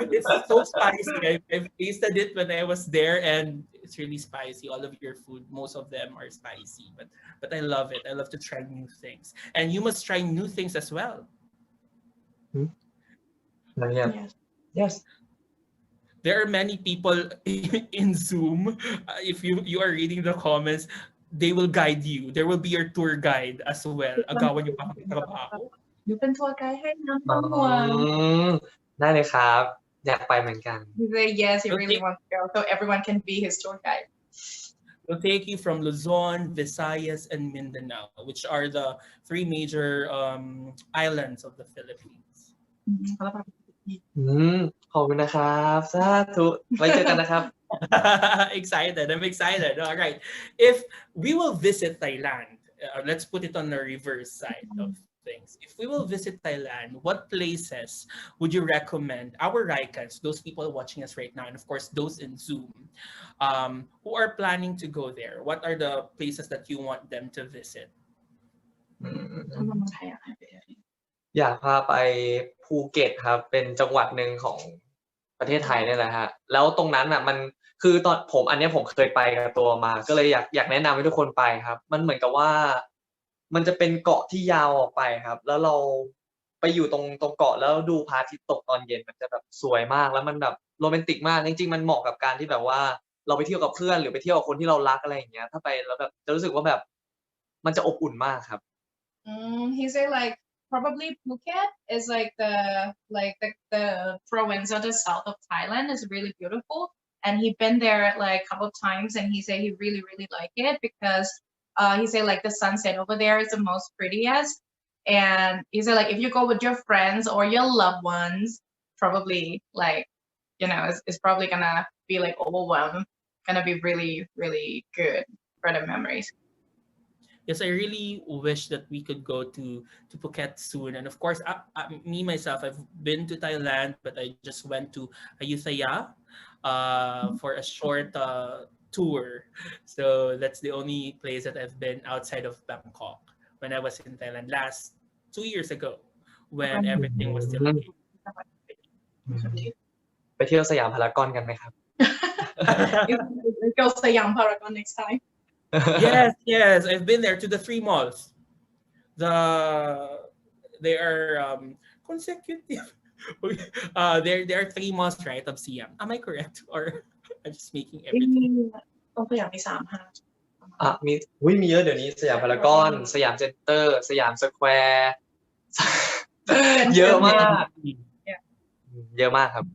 it's so spicy. I've tasted it when I was there, and it's really spicy. All of your food, most of them are spicy, but I love it. I love to try new things, and you must try new things as well. Yeah. Yes. Yes. There are many people in Zoom. If you are reading the comments, they will guide you. There will be your tour guide as well. Agawan niyo pa kami trabaho. อยู่เป็นทัวร์ไกด์ให้น้ำ อื ต้มวัว มได้เลยครับ อยากไปเหมือนกัน He said yes, he Okay. really wants to go, so everyone can be his tour guide. We'll take you from Luzon, Visayas, and Mindanao, which are the three major islands of the Philippines. ขอบคุณนะครับสาธุไว้เจอกันนะครับ Excited. I'm excited. All right. If we will visit Thailand, let's put it on the reverse side of things. If we will visit Thailand, what places would you recommend our Raikans, those people watching us right now, and of course those in Zoom, who are planning to go there? What are the places that you want them to visit? อยากพาไปภูเก็ตครับ เป็นจังหวัดหนึ่งของประเทศไทยนี่แหละฮะแล้วตรงนั้นอ่ะมันคือตอนอันเนี้ยผมเคยไปกับตัวมา ก็เลยอยากแนะนำให้ทุกคนไปครับ มันเหมือนกับว่า มันจะเป็นเกาะที่ยาวออกไปครับ แล้วเราไปอยู่ตรงเกาะแล้วดูพระอาทิตย์ตกตอนเย็นมันจะแบบสวยมากแล้วมันแบบโรแมนติกมากจริงๆมันเหมาะกับการที่แบบว่า เราไปเที่ยวกับเพื่อนหรือไปเที่ยวกับคนที่เรารักอะไรอย่างเงี้ย ถ้าไปแล้วแบบจะรู้สึกว่าแบบ มันจะอบอุ่นมากครับ He said like probably Phuket is like the province of the south of Thailand is really beautiful, and he'd been there like a couple of times, and he said he really liked it because he said like the sunset over there is the most prettiest, and he said like if you go with your friends or your loved ones, probably like it's probably gonna be like overwhelmed, gonna be really good for the memories. Yes, I really wish that we could go to Phuket soon. And of course, me myself, I've been to Thailand, but I just went to Ayutthaya for a short tour. So that's the only place that I've been outside of Bangkok when I was in Thailand last 2 years ago when everything was still okay. ไปเที่ยวสยามพารากอนกันไหมครับ Go Siam Paragon next time. Yes, I've been there to the 3 malls. They are consecutive. There are 3 malls, right, of Siam. Am I correct, or I'm just making everything? ตรงสยามมี3 ห้าง มีเยอะเดี๋ยวนี้สยามพารากอนสยามเซ็นเตอร์สยามสแควร์ เยอะมากเยอะมากครับ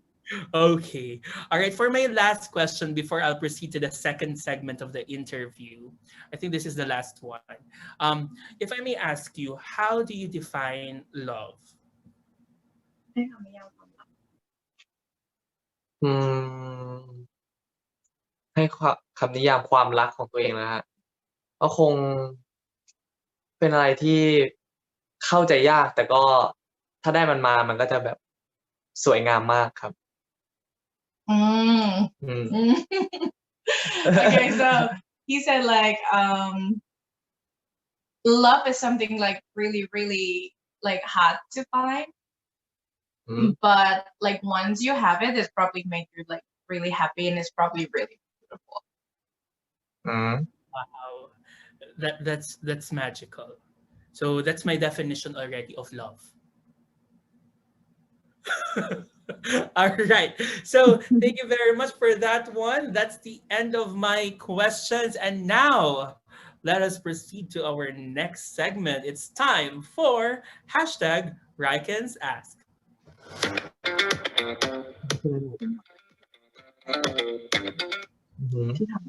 Okay. All right. For my last question, before I'll proceed to the second segment of the interview, I think this is the last one. If I may ask you, how do you define love? ให้คำนิยามความรัก ให้คำนิยามความรักของตัวเองนะฮะก็คงเป็นอะไรที่เข้าใจยาก แต่ก็ถ้าได้มันมามันก็จะแบบสวยงามมากครับ Okay, so he said like love is something like really like hard to find, but like once you have it, it's probably make you like really happy and it's probably really beautiful. Wow, that's magical. So that's my definition already of love. All right. So thank you very much for that one. That's the end of my questions. And now let us proceed to our next segment. It's time for hashtag Rikens Ask.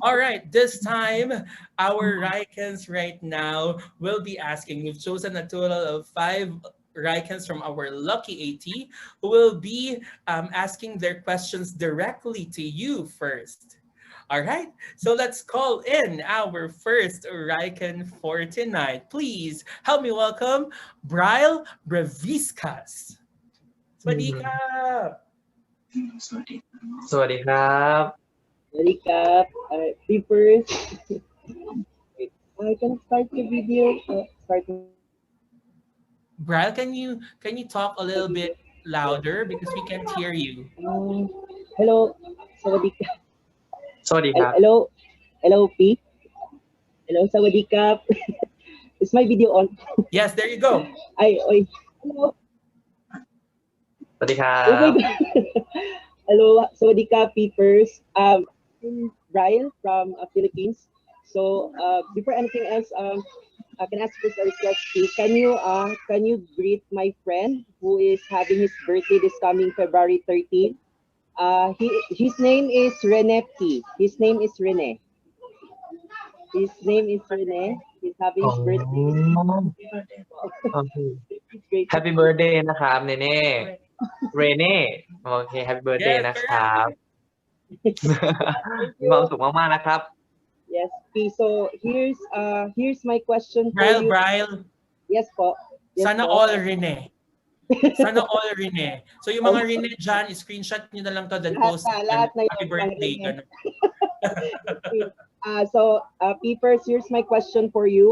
All right, this time our Rikens right now will be asking. We've chosen a total of 5 Rikens from our lucky AT who will be asking their questions directly to you first. All right, so let's call in our first Riken for tonight. Please help me welcome Bryle Breviscas. Swadika. สวัสดีครับ Recap, papers. I can start the video. Start. Bryle, can you talk a little bit louder because we can't hear you? Hello, sawadika. สวัสดีครับ Hello, hello, P. Hello, sawadika. Is my video on? Yes, there you go. Oi. Hello. สวัสดีครั Oh my บ God. Hello, sawadika, papers. I'm Brian from Philippines. So before anything else, I can ask first a request. Can you greet my friend who is having his birthday this coming February 13th? His name is Rene P. His name is Rene. He's having his birthday. โอเค It's great. Happy birthday นะครับเนเน่เรเน่โอเค Happy birthday Yes, นะครับ Thank มีความ you. สุขมากๆนะครับ Yes, P. So here's my question for Bryle, you. Bryle. Yes, po. Yes, Sana po. all Rene. Sana all Rene. So yung mga Rene dyan, screenshot nyo na lang to then post it. Lahat na Happy yun, birthday. mga Rene. Ganun. Peepers, here's my question for you.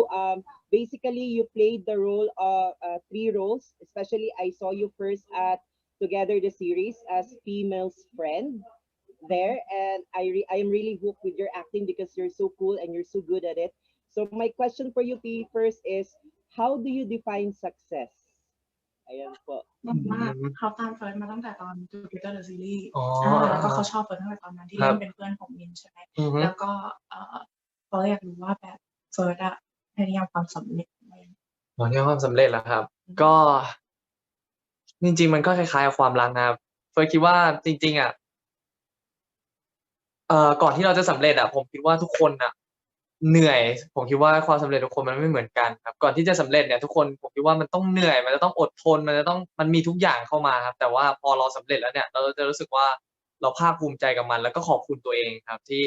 Basically, you played the role of 3 roles. Especially, I saw you first at Together the series as female's friend there, and I am really hooked with your acting because you're so cool and you're so good at it. So my question for you, Peepers, is how do you define success? Ayan po. มากเขาตามเฟิร์นมาตั้งแต่ตอน Together the Series อ๋อ แล้วก็เขาชอบเฟิร์นตั้งแต่ตอนนั้นที่เล่นเป็นเพื่อนของมินใช่ไหม อือฮึ แล้วก็เขาอยากรู้ว่าแบบเฟิร์นอะในนิยามความสำเร็จไหม หวังในความสำเร็จแล้วครับ ก็จริงๆมันก็คล้ายๆกับความรักนะครับเฟิร์สคิดว่าจริงๆอ่ะก่อนที่เราจะสำเร็จอ่ะผมคิดว่าทุกคนอ่ะเหนื่อย ผมคิดว่าความสำเร็จทุกคนมันไม่เหมือนกันครับ ก่อนที่จะสำเร็จเนี่ยทุกคนผมคิดว่ามันต้องเหนื่อย มันจะต้องอดทน มันมีทุกอย่างเข้ามาครับ แต่ว่าพอเราสำเร็จแล้วเนี่ย เราจะรู้สึกว่าเราภาคภูมิใจกับมัน แล้วก็ขอบคุณตัวเองครับ ที่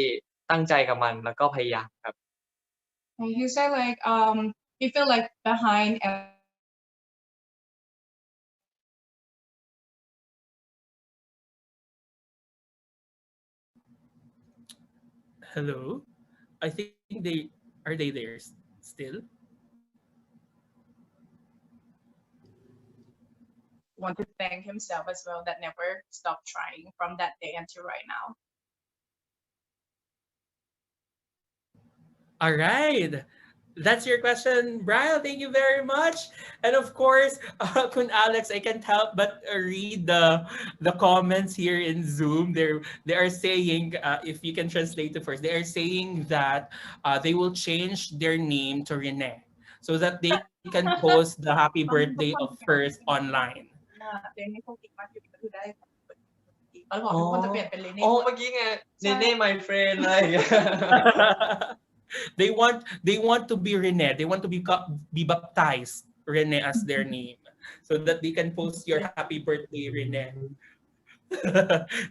ตั้งใจกับมันแล้วก็พยายามครับ And he said like he feel like behind Hello? I think they there still? want to thank himself as well that never stopped trying from that day until right now. All right. That's your question, Brian. Thank you very much. And of course, Kun Alex, I can't help but read the comments here in Zoom. They are saying, if you can translate it first, they are saying that they will change their name to Rene so that they can post the happy birthday of first online. เรนนี่คงติดมากอยู่ก็คือได้เขาบอกทุกคนจะเปลี่ยนเป็นเรนนี่ อ๋อเมื่อกี้ไงเนเน่ my friend อะไรอย่างเงี้ย they want to be Rene. They want to be baptized Rene as their name so that they can post your happy birthday, Rene.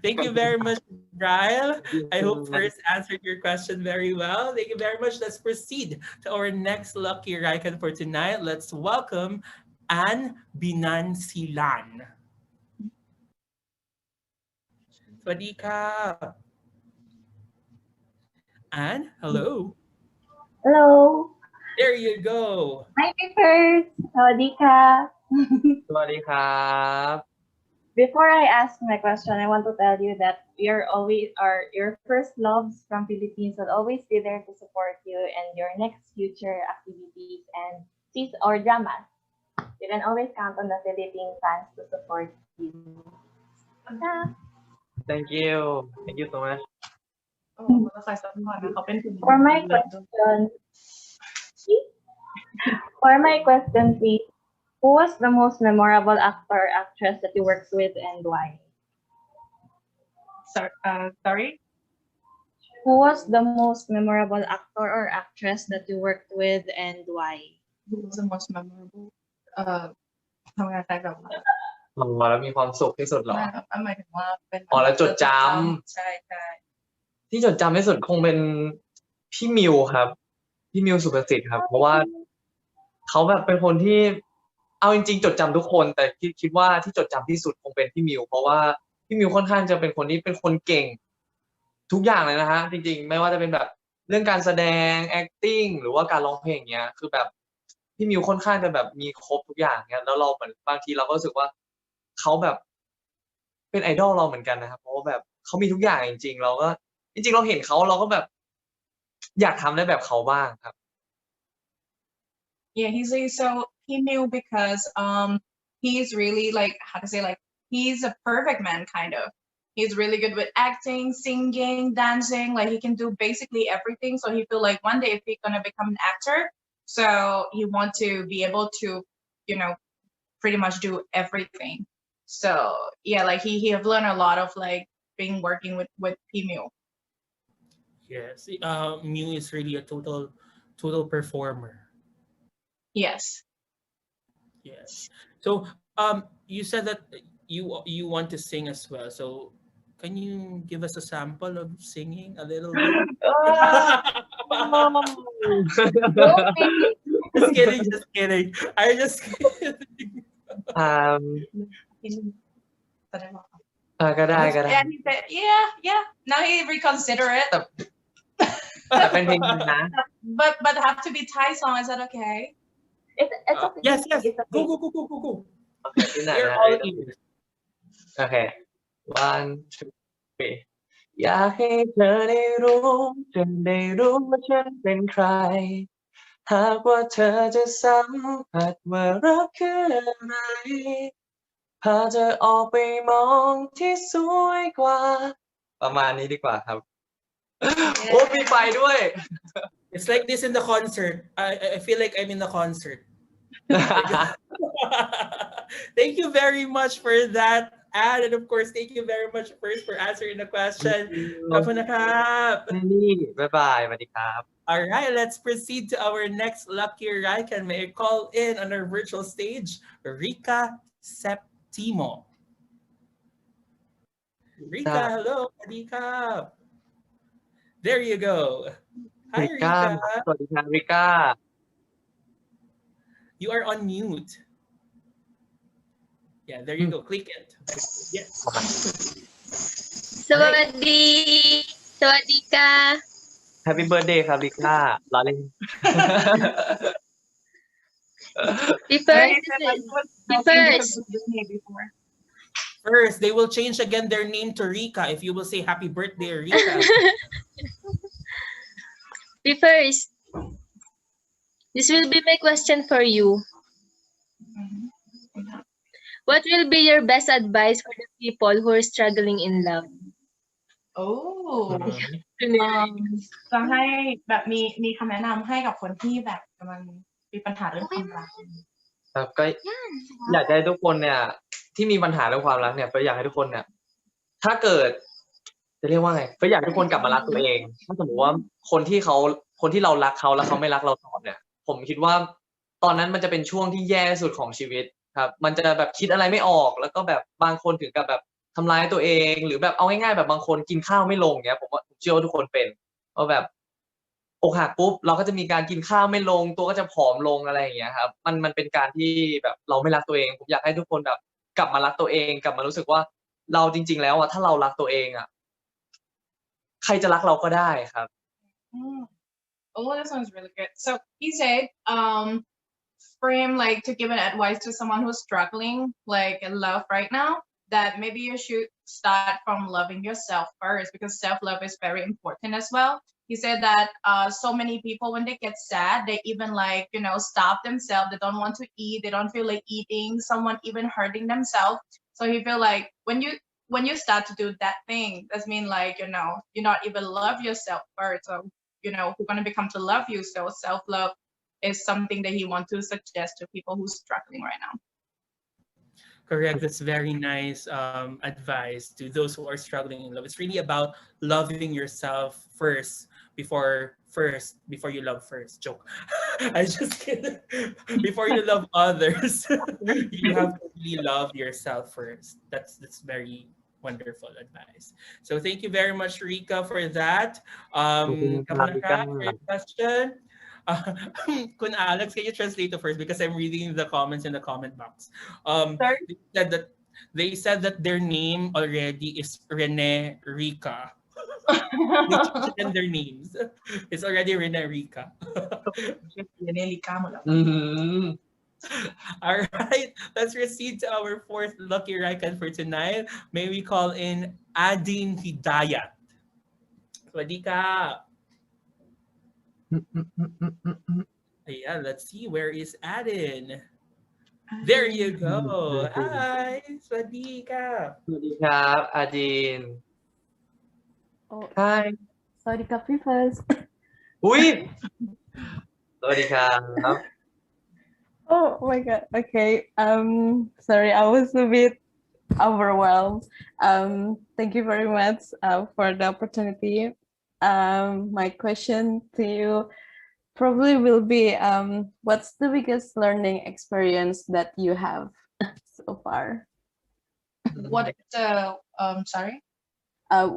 Thank you very much, Brian. I hope first answered your question very well. Thank you very much. Let's proceed to our next lucky Raikan for tonight. Let's welcome Anne Binansilan. Swadika. Anne, hello. Hello. There you go. Hi, Peepers. Sawadika. สวัสดีครับ Before I ask my question, I want to tell you that your first loves from Philippines will always be there to support you and your next future activities and or dramas. You can always count on the Philippine fans to support you. Yeah. thank you so much โอ้แล้วใครซัพพอร์ตนะเขาเป็นคุณ For my question, please, who was the most memorable actor or actress that you worked with and why? sorry Who was the most memorable actor or actress that you worked with and why? who was the most memorable ทำงานใครแบบว่า แล้วมีความสุขที่สุดเหรอ หมายถึงว่าเป็น อ๋อแล้วจดจำ ใช่ใช่ ที่จดจำที่สุดคงเป็นพี่มิวครับ พี่มิวสุประสิทธิ์ครับ เพราะว่าเขาแบบเป็นคนที่เอาจริงๆจดจำทุกคน แต่คิดว่าที่จดจำที่สุดคงเป็นพี่มิวเพราะว่าพี่มิวค่อนข้างจะเป็นคนที่เป็นคนเก่ง ทุกอย่างเลยนะฮะจริงๆไม่ว่าจะเป็นแบบเรื่องการแสดง acting หรือว่าการร้องเพลงเงี้ยคือแบบพี่มิวค่อนข้างจะแบบมีครบทุกอย่างเงี้ยแล้วเราเหมือนบางทีเราก็รู้สึกว่าเขาแบบเป็นไอดอลเราเหมือนกันนะครับเพราะว่าแบบเขามีทุกอย่างจริงๆเราก็จริงๆเราเห็นเขาเราก็แบบอยากทำได้แบบเขาบ้างครับ Yeah, he knew because he's really like how to say like he's a perfect man kind of. He's really good with acting, singing, dancing, like he can do basically everything. So he feel like one day if he's gonna become an actor, so he want to be able to, you know, pretty much do everything. So yeah, like he have learned a lot of like being working with P-Mew. Yes, Mew is really a total performer. Yes. Yes. So you said that you want to sing as well. So can you give us a sample of singing a little bit? Just kidding. I just kidding. ก็ได้ And he said, yeah. Now he reconsider it. แต่เป็นเพลงนะ But have to be Thai song. Is that okay? It's okay. Yes. It's okay. Go. โอเคที่ไหน We're นะ all ears. โอเค one two three อยากให้เธอได้รู้จนได้รู้ว่าฉันเป็นใคร หากว่าเธอจะสัมผัสว่ารักคืออะไร พาเธอออกไปมองที่สวยกว่า ประมาณนี้ดีกว่าครับ โอ้มีไฟด้วย It's like this in the concert. I feel like I'm in the concert. Thank you very much for that, Anne, and of course, thank you very much first for answering the question. ขอบคุณนะครับ นี่บ๊ายบายสวัสดีครับ All right, let's proceed to our next lucky Raikan. May I call in on our virtual stage, Rika Septimo. Rika, hello, Rika. There you go. Hi, ริก้า Rika. สวัสดีครับริก้า You are on mute. Yeah, there you go. Click it. Yes. สวัสดีค่ะ Happy birthday ครับริก้าล้อเล่น พี่เฟิ Yeah, ร์ he ส said like he was First. helping Disney before. First, they will change again their name to Rika if you will say happy birthday, Rika. พี่เฟิร์ส this will be my question for you. Mhm. What will be your best advice for the people who are struggling in love? Oh. Mhm. จะให้แบบมีคำแนะนำให้กับคนที่แบบกำลังมีปัญหาเรื่องความรัก ครับก็อยากจะให้ทุกคนเนี่ย ที่มีปัญหาเรื่องความรักเนี่ยก็อยากให้ทุกคนเนี่ย ถ้าเกิดจะเรียกว่าไงก็อยากให้ทุกคนกลับมารักตัวเองถ้าสมมติว่าคนที่เรารักเขาแล้วเขาไม่รักเราตอบเนี่ย ผมคิดว่าตอนนั้นมันจะเป็นช่วงที่แย่ที่สุดของชีวิตครับ มันจะแบบคิดอะไรไม่ออก แล้วก็แบบบางคนถึงกับแบบทำร้ายตัวเอง หรือแบบเอาง่ายๆแบบบางคนกินข้าวไม่ลงเนี้ยผมเชื่อว่าทุกคนเป็นว่าแบบอกหักปุ๊บเราก็จะมีการกินข้าวไม่ลง ตัวก็จะผอมลงอะไรอย่างเงี้ยครับมันเป็นการที่แบบเราไม่รักตัวเอง ผมอยากให้ทุกคนแบบกลับมารักตัวเอง กลับมารู้สึกว่าเราจริง ๆ แล้วอะถ้าเรารักตัวเองอะใครจะรักเราก็ได้ครับ Oh, that sounds really good. So he said, for him, like to give an advice to someone who's struggling, like in love right now, that maybe you should start from loving yourself first because self-love is very important as well. He said that so many people when they get sad, they even like, you know, stop themselves. They don't want to eat. They don't feel like eating. Someone even hurting themselves. So he feel like when you start to do that thing, that means like, you know, you not even love yourself first. So, you know, who's gonna become to love you. So self-love is something that he wants to suggest to people who's struggling right now. Correct. That's very nice advice to those who are struggling in love. It's really about loving yourself before you love first. Joke. I just kidding. Before you love others, you have to really love yourself first. That's very wonderful advice. So thank you very much, Rika, for that. ขอบคุณครับ Kamanaka, Rika. for your question. Uh, Kun Alex, can you translate it first because I'm reading the comments in the comment box. Sorry? They said that their name already is Rene Rika. They changed their names. It's already Rene Rika.อืม All right, let's proceed to our fourth lucky Raikan for tonight. May we call in Adin Hidayat. Sawadi ka. Yeah, let's see. Where is Adin? There you go. Hi, Sawadi ka. สวัสดีครับอาจีน Oh, Hi sorry, Kapi first. อุ้ยสวัสดีครับ Oh my God. Okay. Sorry, I was a bit overwhelmed. Thank you very much for the opportunity. My question to you probably will be, what's the biggest learning experience that you have so far? What is the sorry?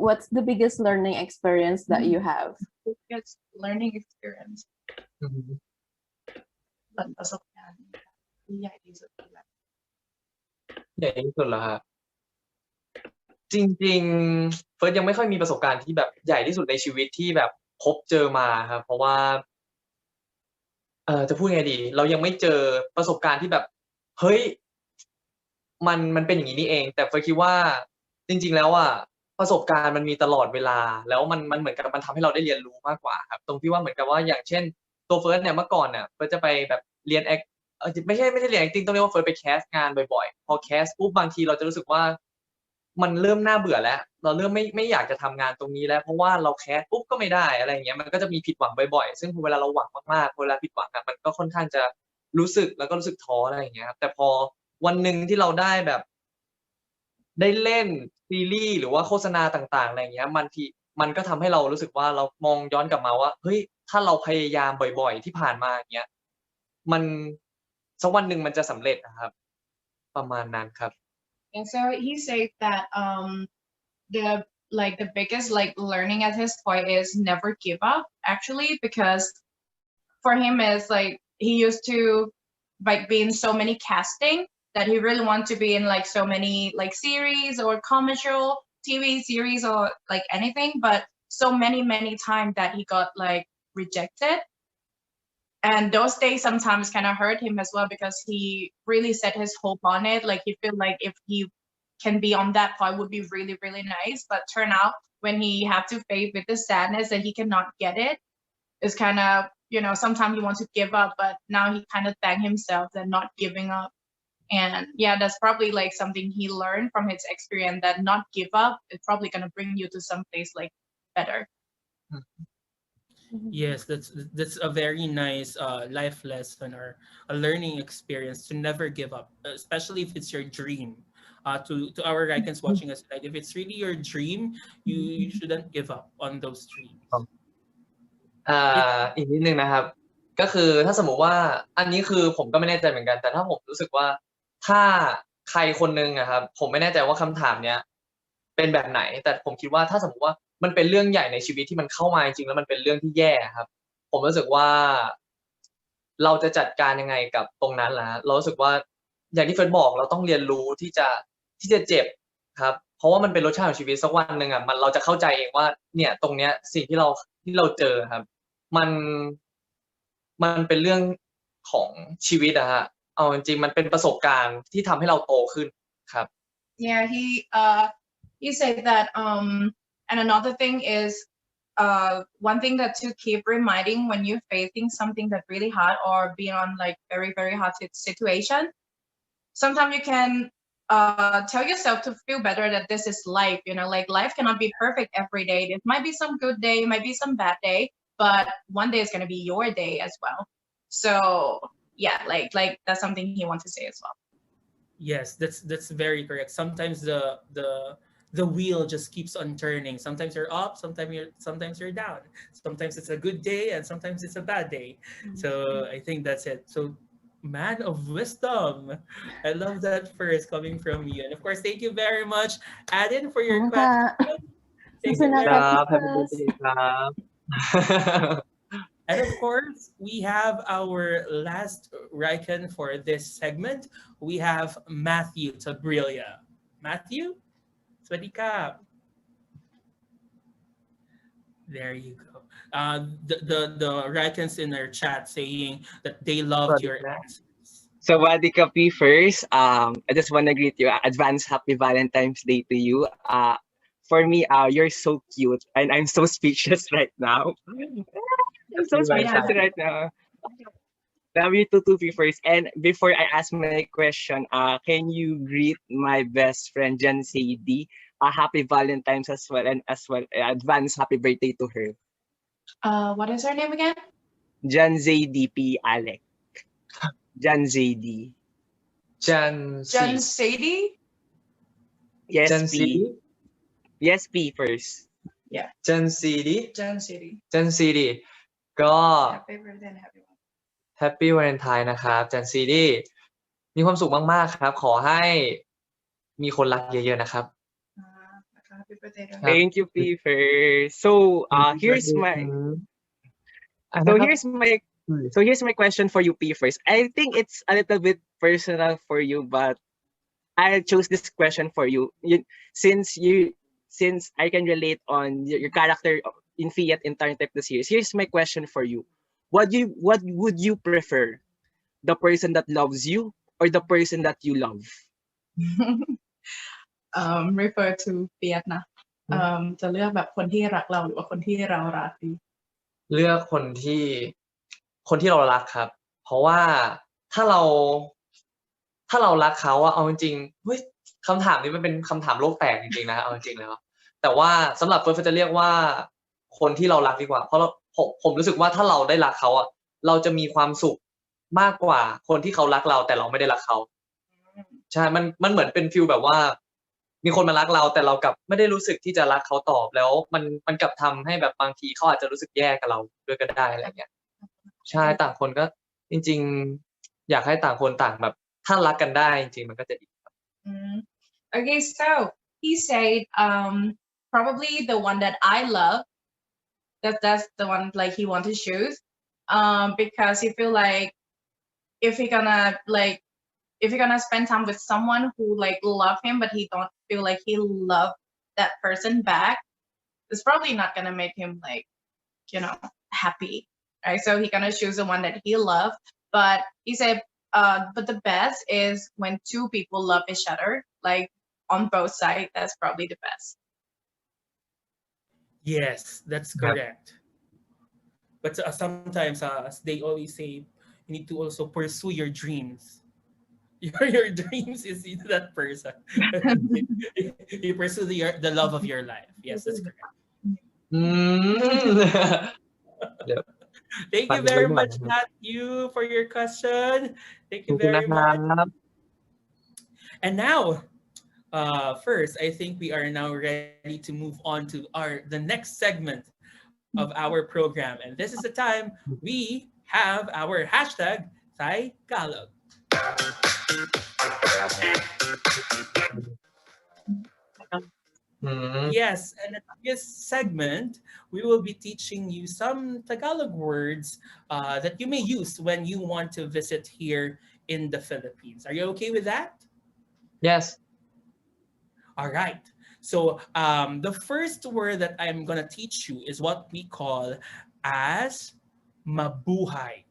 What's the biggest learning experience that you have? Biggest learning experience. อืม ประสบการณ์ที่ใหญ่ที่สุดคืออะไร ใหญ่ที่สุดเหรอครับจริงๆเฟิร์สยังไม่ค่อยมีประสบการณ์ที่แบบใหญ่ที่สุดในชีวิตที่แบบพบเจอมาครับ เพราะว่าจะพูดไงดี เรายังไม่เจอประสบการณ์ที่แบบ เฮ้ย มันเป็นอย่างนี้นี่เอง แต่เฟิร์สคิดว่าจริง ๆ แล้วอ่ะประสบการณ์มันมีตลอดเวลา แล้วมันเหมือนกับมันทำให้เราได้เรียนรู้มากกว่าครับ ตรงที่ว่าเหมือนกับว่าอย่างเช่น ตัวเฟิร์สเนี่ยเมื่อก่อนเนี่ยเฟิร์สจะไปแบบเรียนไม่ใช่เรียน acting ต้องเรียกว่าเฟิร์สไปแคสงานบ่อยๆพอแคสปุ๊บบางทีเราจะรู้สึกว่า มันเริ่มน่าเบื่อแล้ว เราเริ่มไม่อยากจะทำงานตรงนี้แล้ว เพราะว่าเราแคสปุ๊บก็ไม่ได้อะไรอย่างเงี้ยมันก็จะมีผิดหวังบ่อยๆซึ่งเวลาเราหวังมากๆเวลาผิดหวังมันก็ค่อนข้างจะรู้สึกแล้วก็รู้สึกท้ออะไรอย่างเงี้ยครับแต่พอวันหนึ่งที่เราได้แบบ ได้เล่นซีรีส์หรือว่าโฆษณาต่างๆอะไรอย่างเงี้ยมันก็ทำให้เรารู้สึกว่าเรามองย้อนกลับมาว่าเฮ้ยถ้าเราพยายามบ่อยๆที่ผ่านมาอย่างเงี้ยมันสักวันหนึ่งมันจะสำเร็จนะครับ ประมาณนั้นครับ And so he said that the biggest learning at his point is never give up actually because for him is like he used to be in so many casting that he really want to be in like so many like series or commercial TV series or like anything but so many times that he got like rejected. And those days sometimes kind of hurt him as well because he really set his hope on it. Like he feel like if he can be on that point would be really, really nice. But turn out when he have to face with the sadness that he cannot get it, it's kind of, you know, sometimes he wants to give up, but now he kind of thank himself that not giving up. And yeah, that's probably like something he learned from his experience that not give up is probably going to bring you to some place like better. Yes, that's a very nice life lesson or a learning experience to never give up, especially if it's your dream. To our Raikans watching us tonight, if it's really your dream, you shouldn't give up on those dreams. อีกนิดนึงนะครับ ก็คือถ้าสมมติว่าอันนี้คือผมก็ไม่แน่ใจเหมือนกันแต่ถ้าผมรู้สึกว่าถ้าใครคนนึงอะครับผมไม่แน่ใจว่าคำถามเนี้ยเป็นแบบไหนแต่ผมคิดว่าถ้าสมมติว่ามันเป็นเรื่องใหญ่ในชีวิตที่มันเข้ามาจริงๆแล้วมันเป็นเรื่องที่แย่ครับผมรู้สึกว่าเราจะจัดการยังไงกับตรงนั้นล่ะเรารู้สึกว่าอย่างที่เฟิร์นบอกเราต้องเรียนรู้ที่จะเจ็บครับเพราะว่ามันเป็นรสชาติของชีวิตสักวันนึงอ่ะเราจะเข้าใจเองว่าเนี่ยตรงเนี้ยสิ่งที่เราเจอครับมันเป็นเรื่องของชีวิตอะฮะเอาจริงๆมันเป็นประสบการณ์ที่ทำให้เราโตขึ้นครับ Yeah, he said that and another thing is one thing that to keep reminding when you're facing something that's really hard or being on like very hard situation, sometimes you can tell yourself to feel better that this is life, you know, like life cannot be perfect every day. There might be some good day, might be some bad day, but one day is going to be your day as well. So yeah, like that's something he wants to say as well. Yes, that's very correct. Sometimes the wheel just keeps on turning. Sometimes you're up, sometimes you're down. Sometimes it's a good day and sometimes it's a bad day. So I think that's it. So man of wisdom. I love that first coming from you. And of course, thank you very much, Adin, for your question. Thank you very ค much. รับ Happy birthday ครับ And of course, we have our last Raiken for this segment. We have Matthew Tabrilia. Matthew? Swadika. There you go. The Raikens in our chat saying that they loved your Swadika. answers. Sawadee P first. I just want to greet you. Advance Happy Valentine's Day to you. For me, you're so cute, and I'm so speechless right now. I'm so Happy speechless Valentine's. right now. Love you to P first. And before I ask my question, can you greet my best friend Jan Sadie? Happy Valentine's as well, and as well advance happy birthday to her. What is her name again? Jan Zadie P. Alec. Jan Zadie. Jan Jan C Sadie. Yes, Jan P. C Yes, P first. Jan C ดิ Jan Sadie. Jan C ดิก็ Happy birthday and happy one. Happy Valentine นะครับ Jan C ดิมีความสุขมากๆครับ ขอให้มีคนรักเยอะๆนะครับ Happy birthday. to her. Thank you, P first. So, here's my question for you, P first. I think it's a little bit personal for you, but I chose this question for you. Since I can relate on your character in Fiat in Turn Type the series. Here's my question for you. What would you prefer? The person that loves you or the person that you love? Refer to Fiat นะ จะเลือกแบบคนที่รักเราหรือว่าคนที่เรารักดี เลือกคนที่เรารักครับ เพราะว่าถ้าเรารักเขาอะเอาจริงๆเฮ้ยคำถามนี้มันเป็นคำถามโลกแตกจริงๆนะเอาจริงๆแล้วแต่ว่าสำหรับเฟิร์สจะเรียกว่าคนที่เรารักดีกว่า เพราะผมรู้สึกว่าถ้าเราได้รักเขาอะเราจะมีความสุขมากกว่าคนที่เขารักเราแต่เราไม่ได้รักเขาใช่มันเหมือนเป็นฟีลแบบว่ามีคนมารักเราแต่เรากลับไม่ได้รู้สึกที่จะรักเขาตอบแล้วมันกลับทำให้แบบบางทีเขาอาจจะรู้สึกแย่กับเราด้วยก็ได้อะไรเงี้ยใช่ต่างคนก็จริงๆอยากให้ต่างคนต่างแบบถ้ารักกันได้จริงๆมันก็จะดี Okay, so he said probably the one that I love, that's the one like he want to choose because he feel like if he gonna spend time with someone who like love him but he don't feel like he love that person back, it's probably not gonna make him like, you know, happy, right? So he gonna choose the one that he love. But he said but the best is when two people love each other, like on both sides. That's probably the best. Yes, that's correct. But sometimes, as they always say, you need to also pursue your dreams. Your dreams is that person. You pursue the love of your life. Yes, that's correct. Thank you very much, Matthew, for your question. Thank you very much. And now, first, I think we are now ready to move on to the next segment of our program. And this is the time we have our hashtag Thai Tagalog. Yes, and in this segment, we will be teaching you some Tagalog words that you may use when you want to visit here in the Philippines. Are you okay with that? Yes. All right. So the first word that I'm going to teach you is what we call as mabuhay.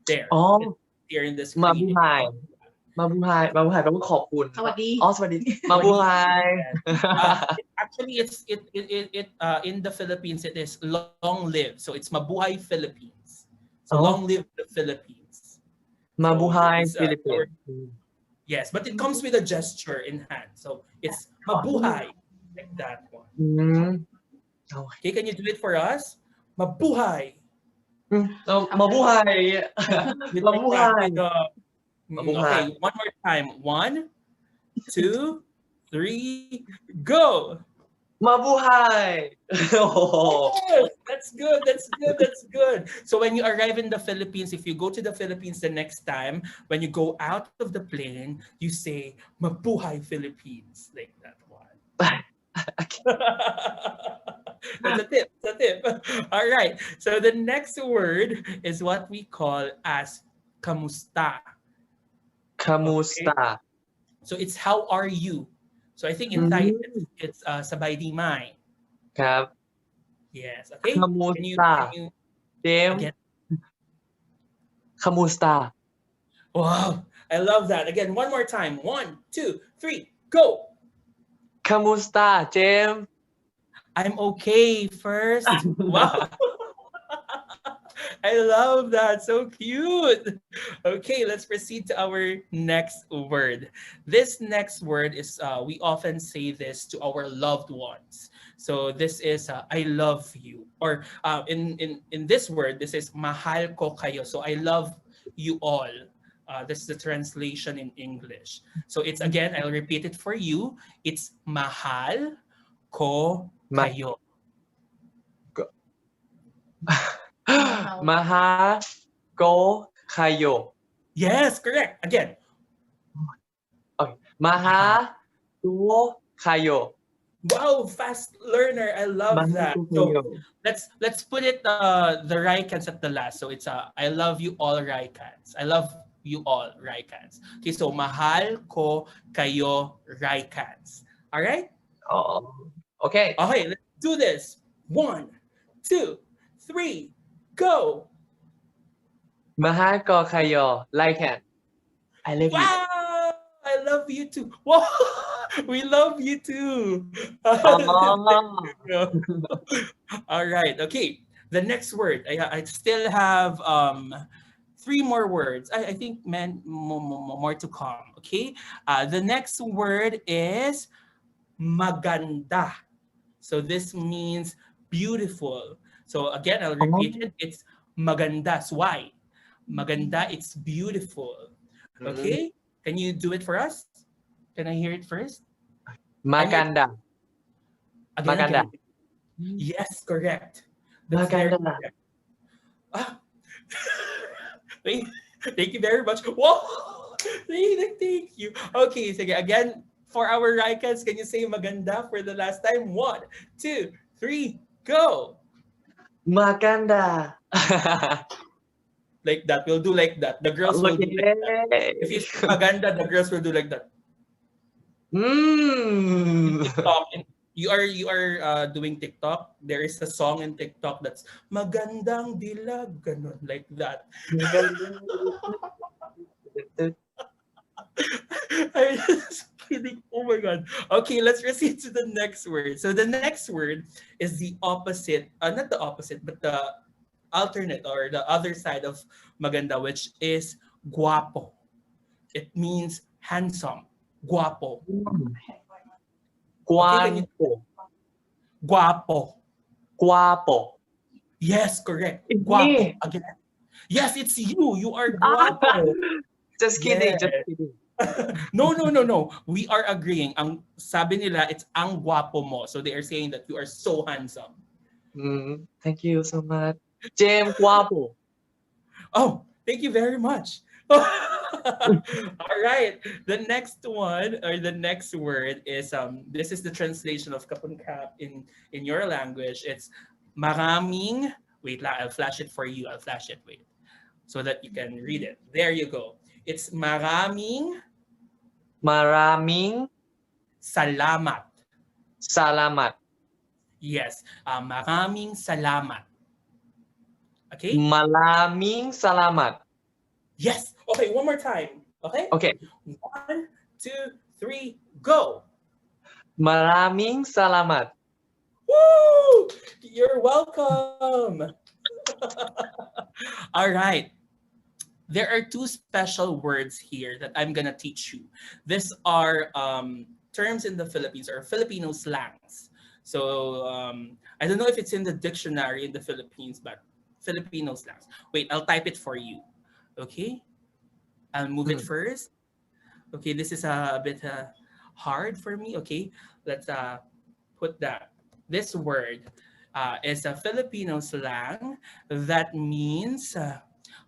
There. Oh, here in the screen. mabuhay. Mabuhay. Mabuhay แปลว่าขอบคุณ สวัสดี อ๋อสวัสดี Mabuhay. Actually, it's in the Philippines it is long live. So it's Mabuhay Philippines. So long live the Philippines. Mabuhay So Philippines. Yes, but it comes with a gesture in hand. So it's mabuhay, like that one. Okay, can you do it for us? Mabuhay. Mabuhay. With like Mabuhay. that, Mabuhay. okay, one more time. 1, 2, 3, go. Mabuhay. Oh. Yes, that's good. That's good. That's good. So when you arrive in the Philippines, if you go to the Philippines the next time, when you go out of the plane, you say "Mabuhay Philippines," like that one. That's a tip. That's a tip. All right. So the next word is what we call as kamusta. Kamusta. So it's how are you? So I think in Thai it's sabay di mai. ครับ Yes. Okay. Kamusta. Again? Kamusta. Wow. I love that. Again, one more time. 1, 2, 3, go. Kamusta, Jem? I'm okay first. Wow. I love that. So cute. Okay, let's proceed to our next word. This next word is, we often say this to our loved ones. So this is, I love you. Or in this word, this is mahal ko kayo. So I love you all. This is the translation in English. So it's, again, I'll repeat it for you. It's mahal ko kayo. Mahal ko kayo. Yes, correct. Again. Okay. Mahal ko kayo. Wow, fast learner. I love that. So let's put it the Raikans at the last. So it's I love you all Raikans. I love you all Raikans. Okay, so mahal ko kayo Raikans. All right? Oh, okay. Okay, let's do this. 1, 2, 3, go. Mahal ko kayo, Raikan. I love you. Wow, I love you too. Wow, we love you too. All right, okay. The next word, I still have 3 more words. I think more to come. Okay. The next word is maganda. So this means beautiful. So again, I'll repeat it. It's maganda. So why? Maganda, it's beautiful. Okay? Can you do it for us? Can I hear it first? Maganda. Again, Maganda. Yes, correct. That's very correct. Thank you very much. Whoa! Thank you. Okay, sige. Again, for our Raikans, can you say maganda for the last time? 1, 2, 3, go. Maganda. Like that. We'll do like that. The girls will do like that. If you say maganda, the girls will do like that. TikTok, you are doing TikTok. There is a song in TikTok that's magandang dilag, ganon, like that. I'm just kidding. Oh my god. Okay, let's proceed to the next word. So the next word is the opposite, not the opposite, but the alternate or the other side of maganda, which is guapo. It means handsome. Guapo. Guapo. Guapo. Guapo. Yes, correct. Guapo. Again. Yes, it's you. You are guapo. Just kidding. Just kidding. No. We are agreeing. Ang sabi nila, it's ang guapo mo. So they are saying that you are so handsome. Thank you so much. Jem guapo. Oh, thank you very much. All right. The next one or the next word is this is the translation of kapun kap in your language. It's maraming. Wait, I'll flash it for you. I'll flash it. Wait, so that you can read it. There you go. It's maraming salamat. Salamat. Yes. Maraming salamat. Okay? Maraming salamat. Yes. Okay, one more time. Okay? Okay. 1, 2, 3, go. Maraming salamat. Woo! You're welcome. All right. there are two special words here that I'm gonna teach you. These are terms in the Philippines or Filipino slangs. So I don't know if it's in the dictionary in the Philippines, but Filipino slangs. Wait, I'll type it for you. Okay, I'll move it first. Okay, this is a bit hard for me. Okay, let's put that. This word is a Filipino slang that means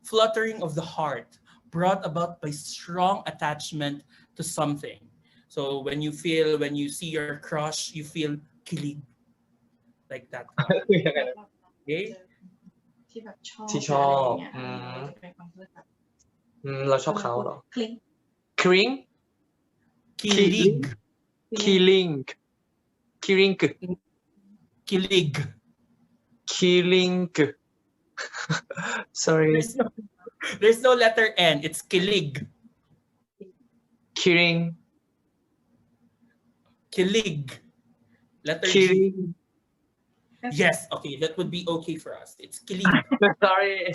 fluttering of the heart brought about by strong attachment to something. So when you see your crush, you feel kilig, like that. คือยังไงนะ Okay? ที่แบบชอบ ที่ชอบ อะไรอย่างเงี้ยจะเป็นความรู้สึกแบบ เราชอบเขาเหรอ คลิง Kring Kilig. Killing Killing Kilig. Killing sorry There's no letter N. It's kilig. Killing Kilig. Letter G. Killing Yes, okay, that would be okay for us. It's kilig. sorry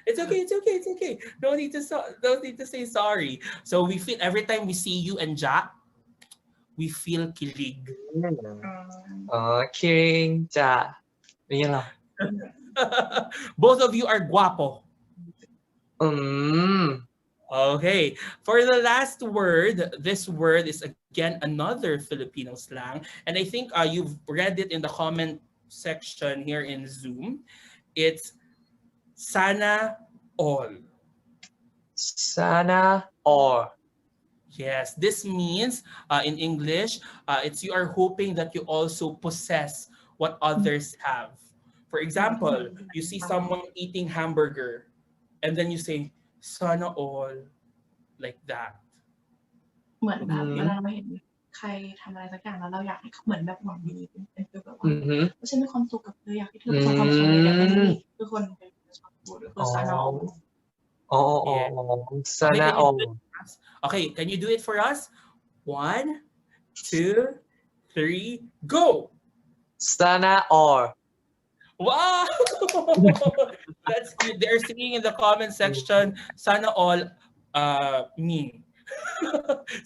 It's okay, it's okay, it's okay. Don't need to say sorry. So we feel every time we see you and Jack, we feel kilig. อ๋อ Killing จ้ะนี่เหรอ Both of you are guapo. อืม Okay, for the last word, this word is again another Filipino slang, and I think you've read it in the comment section here in Zoom. It's sana all. Sana or Yes, this means in English, it's you are hoping that you also possess what others have. For example, you see someone eating hamburger, and then you say, sana all, like that. เหมือนแบบเวลาเราเห็นใครทำอะไรสักอย่างแล้วเราอยากให้เขาเหมือนแบบหวังดีเป็นฟีลแบบว่า อือฮึ ฉันมีความสุขกับเธออยากให้เธอประสบความสำเร็จอยากให้มีคือคนเป็นชอบพูดคือซานอล อ๋อ Sana or Okay, can you do it for us? 1, 2, 3, go! Sana or Wow! That's good. They're singing in the comment section, sana all me.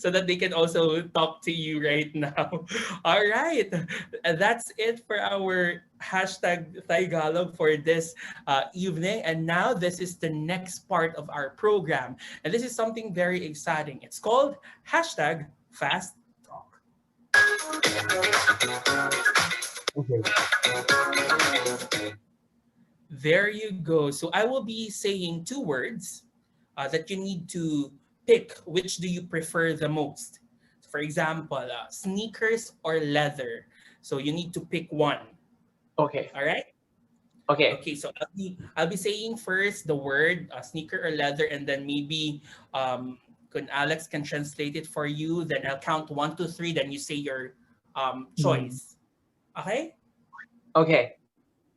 So that they can also talk to you right now. All right. That's it for our hashtag Tagalog for this evening. And now this is the next part of our program. And this is something very exciting. It's called hashtag Fast Talk. There you go. So I will be saying 2 words that you need to pick which do you prefer the most. For example, sneakers or leather. So you need to pick one. Okay. All right? Okay. Okay, so I'll be saying first the word sneaker or leather, and then maybe when Alex can translate it for you, then I'll count 1, 2, 3, then you say your choice. Okay? Okay.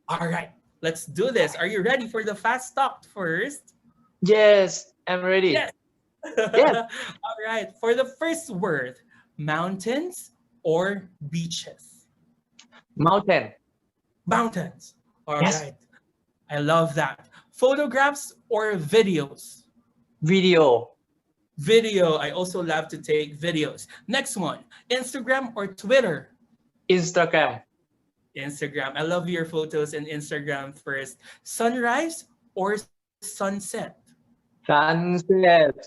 All right, let's do this. Are you ready for the fast talk first? Yes, I'm ready. Yes. Yes. All right, for the first word, mountains or beaches? Mountain. Mountains. All Yes. right. I love that. Photographs or videos? Video. Video. I also love to take videos. Next one, Instagram or Twitter? Instagram. Instagram. I love your photos in Instagram first. Sunrise or sunset? Sunset.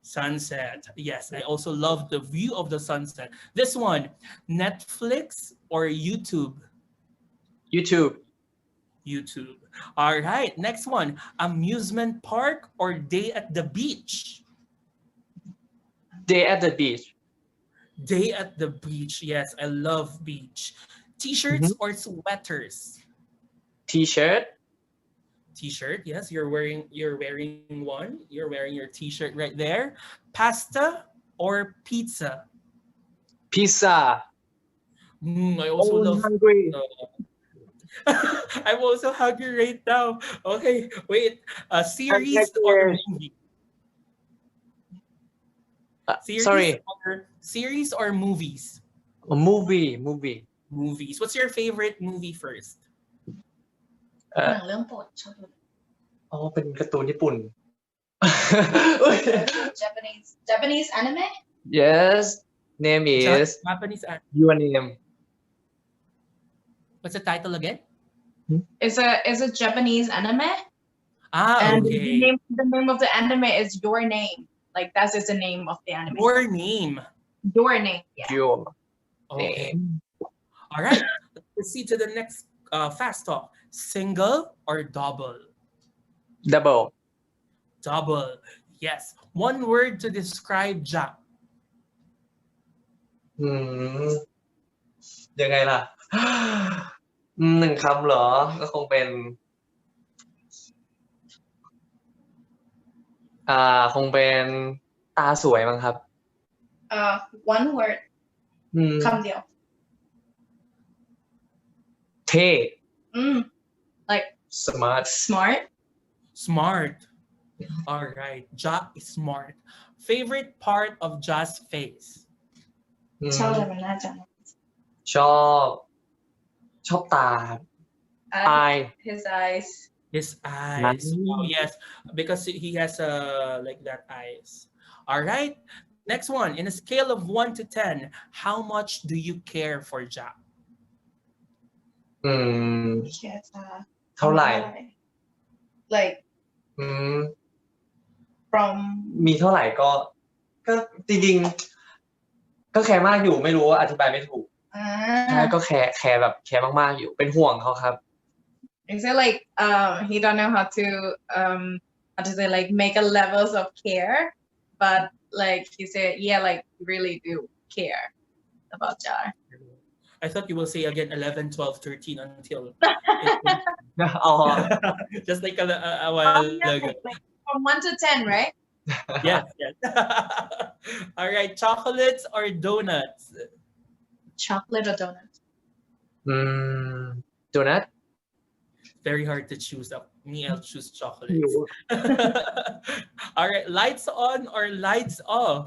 Sunset. Yes, I also love the view of the sunset. This one, Netflix or YouTube? YouTube. YouTube. All right, next one, amusement park or day at the beach? Day at the beach. Day at the beach. Yes, I love beach. T-shirts or sweaters? T-shirt. T-shirt. Yes, you're wearing one. You're wearing your T-shirt right there. Pasta or pizza? Pizza. I also love. hungry. I'm also hungry right now. Okay, wait. A series or a movie? Series or movies? A movie. Movies. What's your favorite movie first? หนังเรื่องโปรดชอบดู อ๋อเป็นการ์ตูนญี่ปุ่น Japanese anime. Yes name is Japanese. your name What's the title again? It's a Japanese anime, and Okay. the name of the anime is Your Name. Like that is the name of the anime. Your name. Your Name. Yeah. your Okay. name All right. Let's proceed to the next fast talk. Single or double? double Double. Yes. One word to describe Ja. อืมยังไงล่ะ หนึ่งคำเหรอ ก็คงเป็น คงเป็นตาสวยมั้งครับ One word. อืม คำเดียว เท่ Like smart smart. Smart. All right. Ja is smart. Favorite part of Ja's face? อืม ชอบอะไรมันน่าจะ ชอบตาครับ eye His eyes. His eyes. Nice. Oh, yes, because he has like that eyes. All right. Next one. In a scale of 1 to 10, how much do you care for Ja? อืม Yes. เท่าไหร่ Like อืม from มีเท่าไหร่ก็จริงๆก็แคร์มากอยู่ไม่รู้ว่าอธิบายไม่ถูกใช่ก็แคร์แบบแคร์มากๆอยู่เป็นห่วงเขาครับ Is it like he don't know how to say like make a levels of care, but like he said, yeah, like really do care about Jar. I thought you will say again 11, 12, 13 untilอ๋อ just like a while ago. Like from 1 to 10, right? Yes, yes. All right. Chocolates or donuts? Chocolate or donut? อืมโดนัท Very hard to choose. Me, I'll choose ไม่ chocolates. รู้ All right. Lights on or lights off?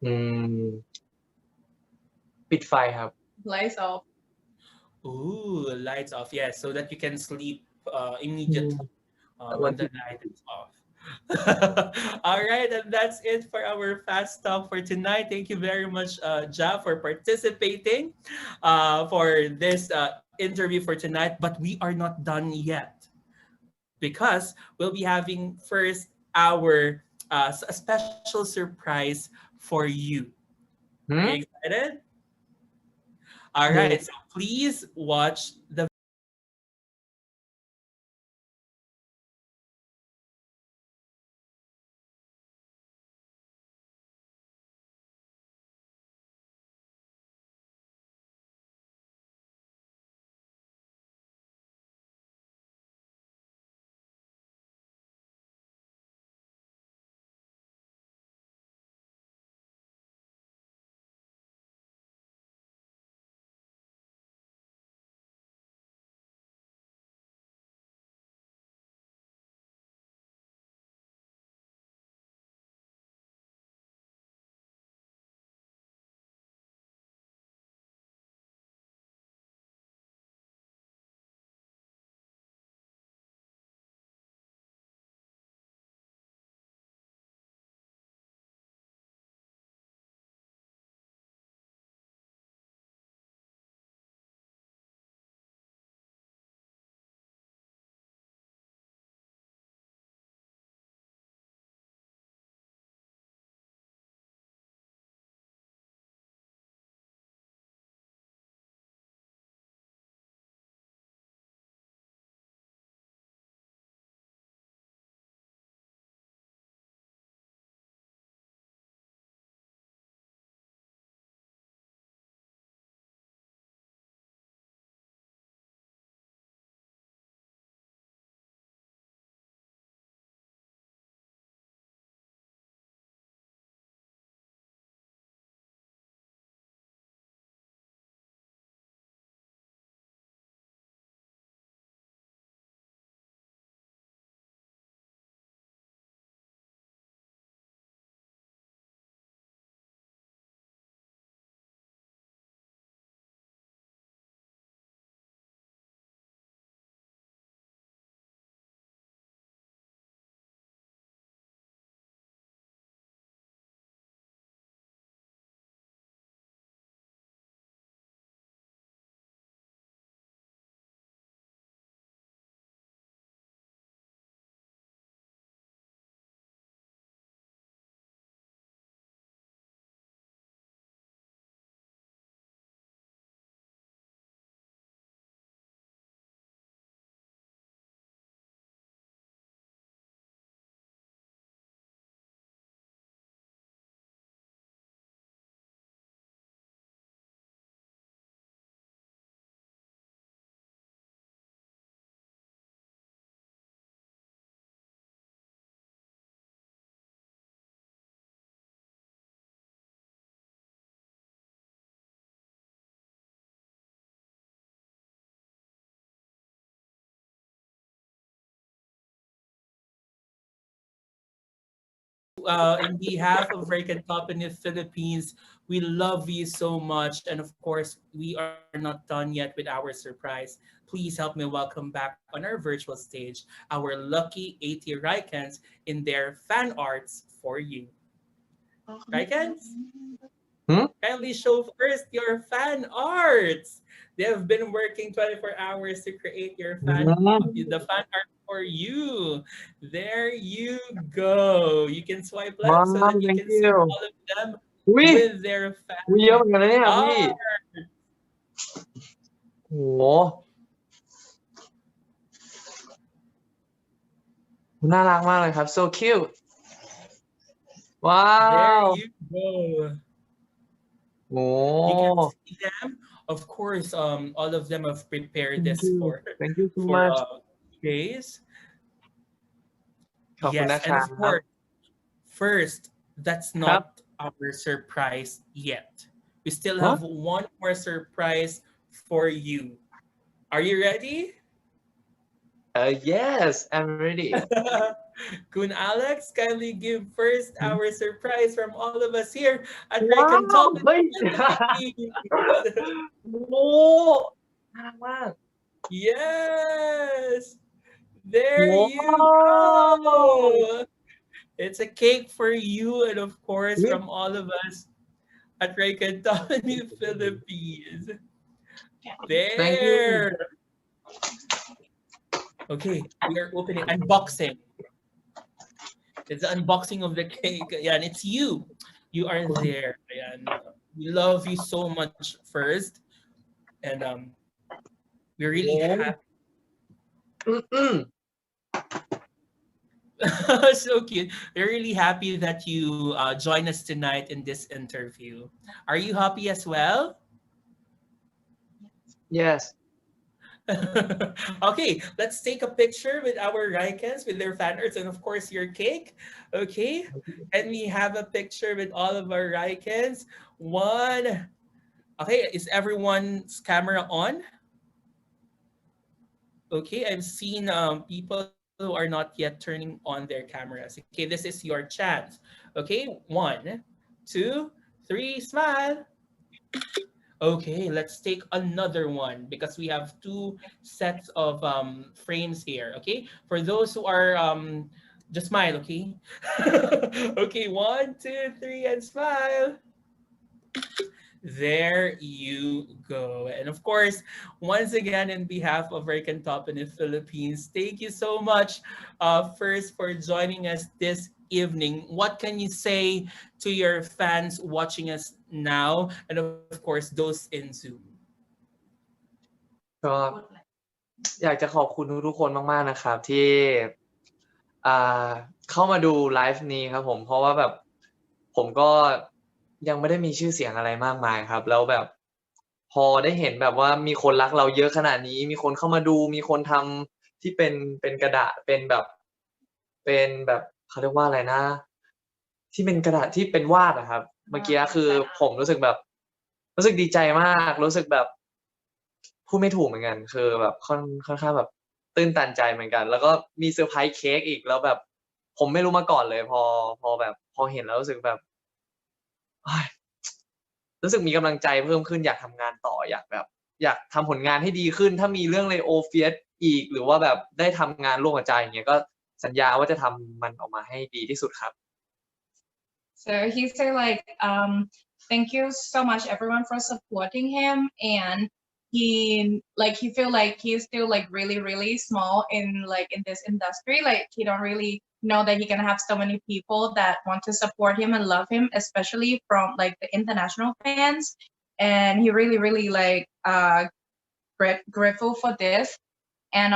อืมปิดไฟครับ Lights off. Ooh, lights off. Yes, so that you can sleep immediately when the light is off. All right, and that's it for our fast talk for tonight. Thank you very much, Ja, for participating for this interview for tonight. But we are not done yet because we'll be having first our a special surprise for you. Are you excited? All right, so please watch the in behalf of Riken Company Philippines, we love you so much. And of course, we are not done yet with our surprise. Please help me welcome back on our virtual stage our lucky 80 Rikens in their fan arts for you. Rikens, kindly show first your fan arts. They have been working 24 hours to create the fan art for you. There you go. You can swipe left so that you Thank can see you. all of them อุ้ย with their fan เยอะเหมือนกันนะเนี่ยพี่ art. โหน่ารักมากเลยครับ so cute ว้าว There you go. โห You can see them. Of course, all of them have prepared this thank you so for much days. ขอบคุณ Yes, นะค and รับ of course, first, that's ครับ not our surprise yet. We still What? have one more surprise for you. Are you ready? yes I'm ready Kun Alex, kindly give first our surprise from all of us here at Riken ว้าว Top เฮ้ย Philippines. โอ้น่ารักมาก Yes, there Wow. you go. It's a cake for you and of course Wait. from all of us at Riken Top Philippines. Thank you. There. Okay, we are opening unboxing. It's the unboxing of the cake. Yeah, and it's you. You are there. Ayan. We love you so much first. And we're really Yeah. happy. อืม So cute. We're really happy that you join us tonight in this interview. Are you happy as well? yes Okay, let's take a picture with our Rikens, with their fan arts, and of course your cake. Okay, and we have a picture with all of our Rikens. One. Okay, is everyone's camera on? Okay, I've seen people who are not yet turning on their cameras. Okay, this is your chance. Okay, 1, 2, 3, smile. Okay, let's take another one because we have 2 sets of frames here. Okay, for those who are just smile. Okay. Okay, 1, 2, 3, and smile. There you go. And of course, once again, in behalf of Riken Top in the Philippines, thank you so much first for joining us this evening. What can you say to your fans watching us now? And of course, those in Zoom. ก็อยากจะขอบคุณทุกๆคนมากๆนะครับที่เข้ามาดูไลฟ์นี้ครับผมเพราะว่าแบบผมก็ยังไม่ได้มีชื่อเสียงอะไรมากมายครับแล้วแบบพอได้เห็นแบบว่ามีคนรักเราเยอะขนาดนี้มีคนเข้ามาดูมีคนทำที่เป็นกระดาษเป็นแบบเขาเรียกว่าอะไรนะ ที่เป็นกระดาษที่เป็นวาดอะครับ เมื่อกี้คือผมรู้สึกแบบรู้สึกดีใจมากรู้สึกแบบพูดไม่ถูกเหมือนกันคือแบบค่อนข้างแบบตื้นตันใจเหมือนกัน แล้วก็มีเซอร์ไพรส์เค้กอีกแล้วแบบผมไม่รู้มาก่อนเลยพอแบบพอเห็นแล้วรู้สึกแบบรู้สึกมีกำลังใจเพิ่มขึ้นอยากทำงานต่ออยากทำผลงานให้ดีขึ้นถ้ามีเรื่องเลโอเฟียสอีกหรือว่าแบบได้ทำงานร่วมกับใจอย่างเงี้ยก็สัญญาว่าจะทำมันออกมาให้ดีที่สุดครับ So he said like, thank you so much everyone for supporting him, and he feel like he's still like really, really small in this industry. Like he don't really know that he can have so many people that want to support him and love him, especially from like the international fans. And he really, really like grateful for this. And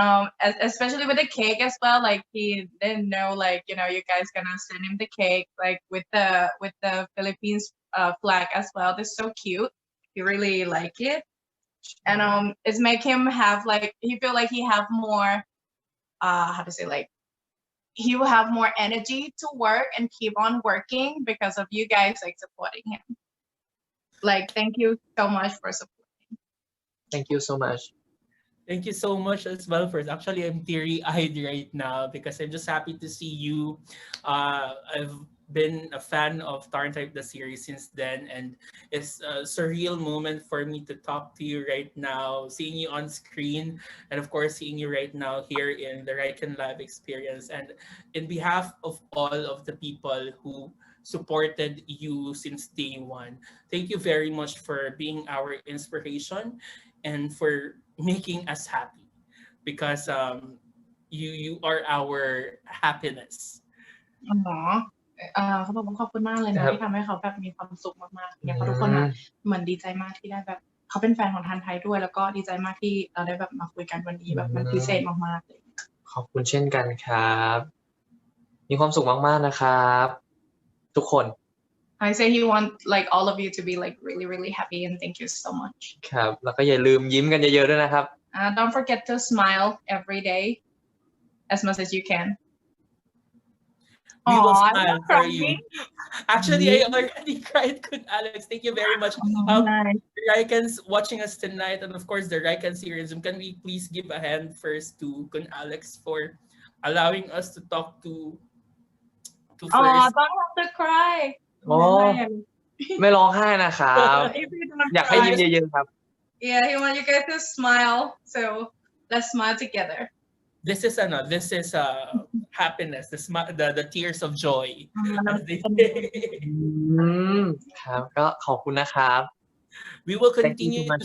especially with the cake as well, like he didn't know like, you know, you guys gonna send him the cake like with the Philippines flag as well. That's so cute. He really like it. And it's make him have like, he feel like he have more how to say, like he will have more energy to work and keep on working because of you guys like supporting him. Like thank you so much for supporting. Thank you so much. Thank you so much as well. First, actually, I'm teary-eyed right now because I'm just happy to see you. I've been a fan of Tarn Type the series since then, and it's a surreal moment for me to talk to you right now, seeing you on screen, and of course seeing you right now here in the Riken Live experience. And in behalf of all of the people who supported you since day one, thank you very much for being our inspiration and for making us happy, because you are our happiness. อ๋อเขาบอกว่าขอบคุณมากเลย ครั นะ บ ที่ทำให้เขาแบบมีความสุขมากๆเนี่ยเพราะทุกคนเหมือนดีใจมากที่ได้แบบเขาเป็นแฟนของทันไทยด้วยแล้วก็ดีใจมากที่เราได้แบบมาคุยกันวันนี้แบบมันพิเศษมากๆเลย ขอบคุณเช่นกันครับ มีความสุขมากๆนะครับ ทุกคน I say he want like all of you to be like really really happy and thank you so much ครับ แล้วก็อย่าลืมยิ้มกันเยอะๆด้วยนะครับ don't forget to smile every day as much as you can We will I'm smile not for you. crying. Actually, I already cried. Good, Alex. Thank you very much. Nice. Rikens watching us tonight, and of course the Riken series. Can we please give a hand first to Kun Alex for allowing us to talk to Oh, first? don't have to cry โอ้ ไม่ร้องไห้นะครับ If you don't อยากให้ยิ้ม cry. เยอะๆครับ Yeah, he want you guys to smile. So let's smile together. This is happiness. The tears of joy. As they say. ครับ ก็ขอบคุณนะครับ We will Thank you so continue much.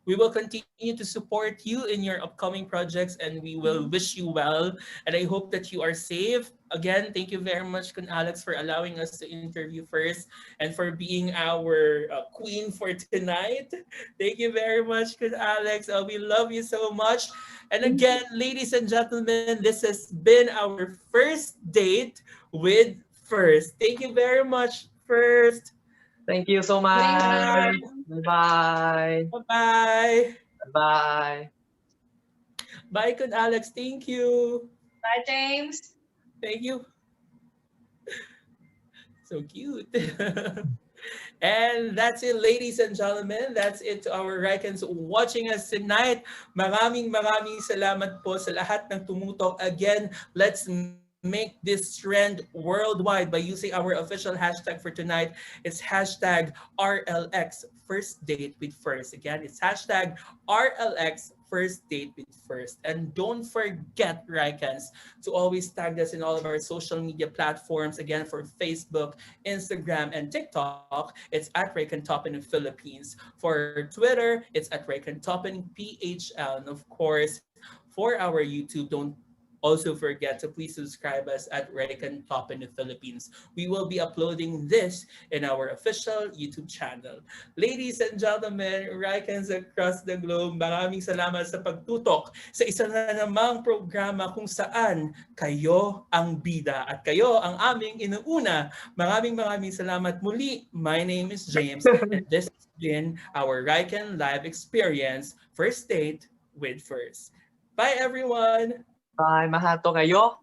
we will continue to support you in your upcoming projects, and we will wish you well. And I hope that you are safe. Again, thank you very much, Kun Alex, for allowing us to interview first and for being our queen for tonight. Thank you very much, Kun Alex. We love you so much. And again, ladies and gentlemen, this has been our first date with First. Thank you very much, First. Thank you so much Bye. bye Bye-bye. bye Bye, Kun Alex. Thank you. Bye, James. Thank you. So cute. And that's it, ladies and gentlemen. That's it to our Rikens watching us tonight. Maraming salamat po sa lahat ng tumutok. Again, let's make this trend worldwide by using our official hashtag for tonight. It's hashtag RLX First Date with First. Again, it's hashtag RLX First Date with First. And don't forget, Rikens, to always tag us in all of our social media platforms. Again, for Facebook, Instagram, and TikTok, it's at Riken Toppin in Philippines. For Twitter, it's at Riken Toppin PHL. And of course, for our YouTube, don't also forget to please subscribe us at Riken Top in the Philippines. We will be uploading this in our official YouTube channel. Ladies and gentlemen, Rikens across the globe, maraming salamat sa pagtutok sa isa na namang programa kung saan kayo ang bida at kayo ang aming inuuna. Maraming salamat muli. My name is James and this has been our Riken Live Experience First Date with First. Bye everyone! bye mahato kayo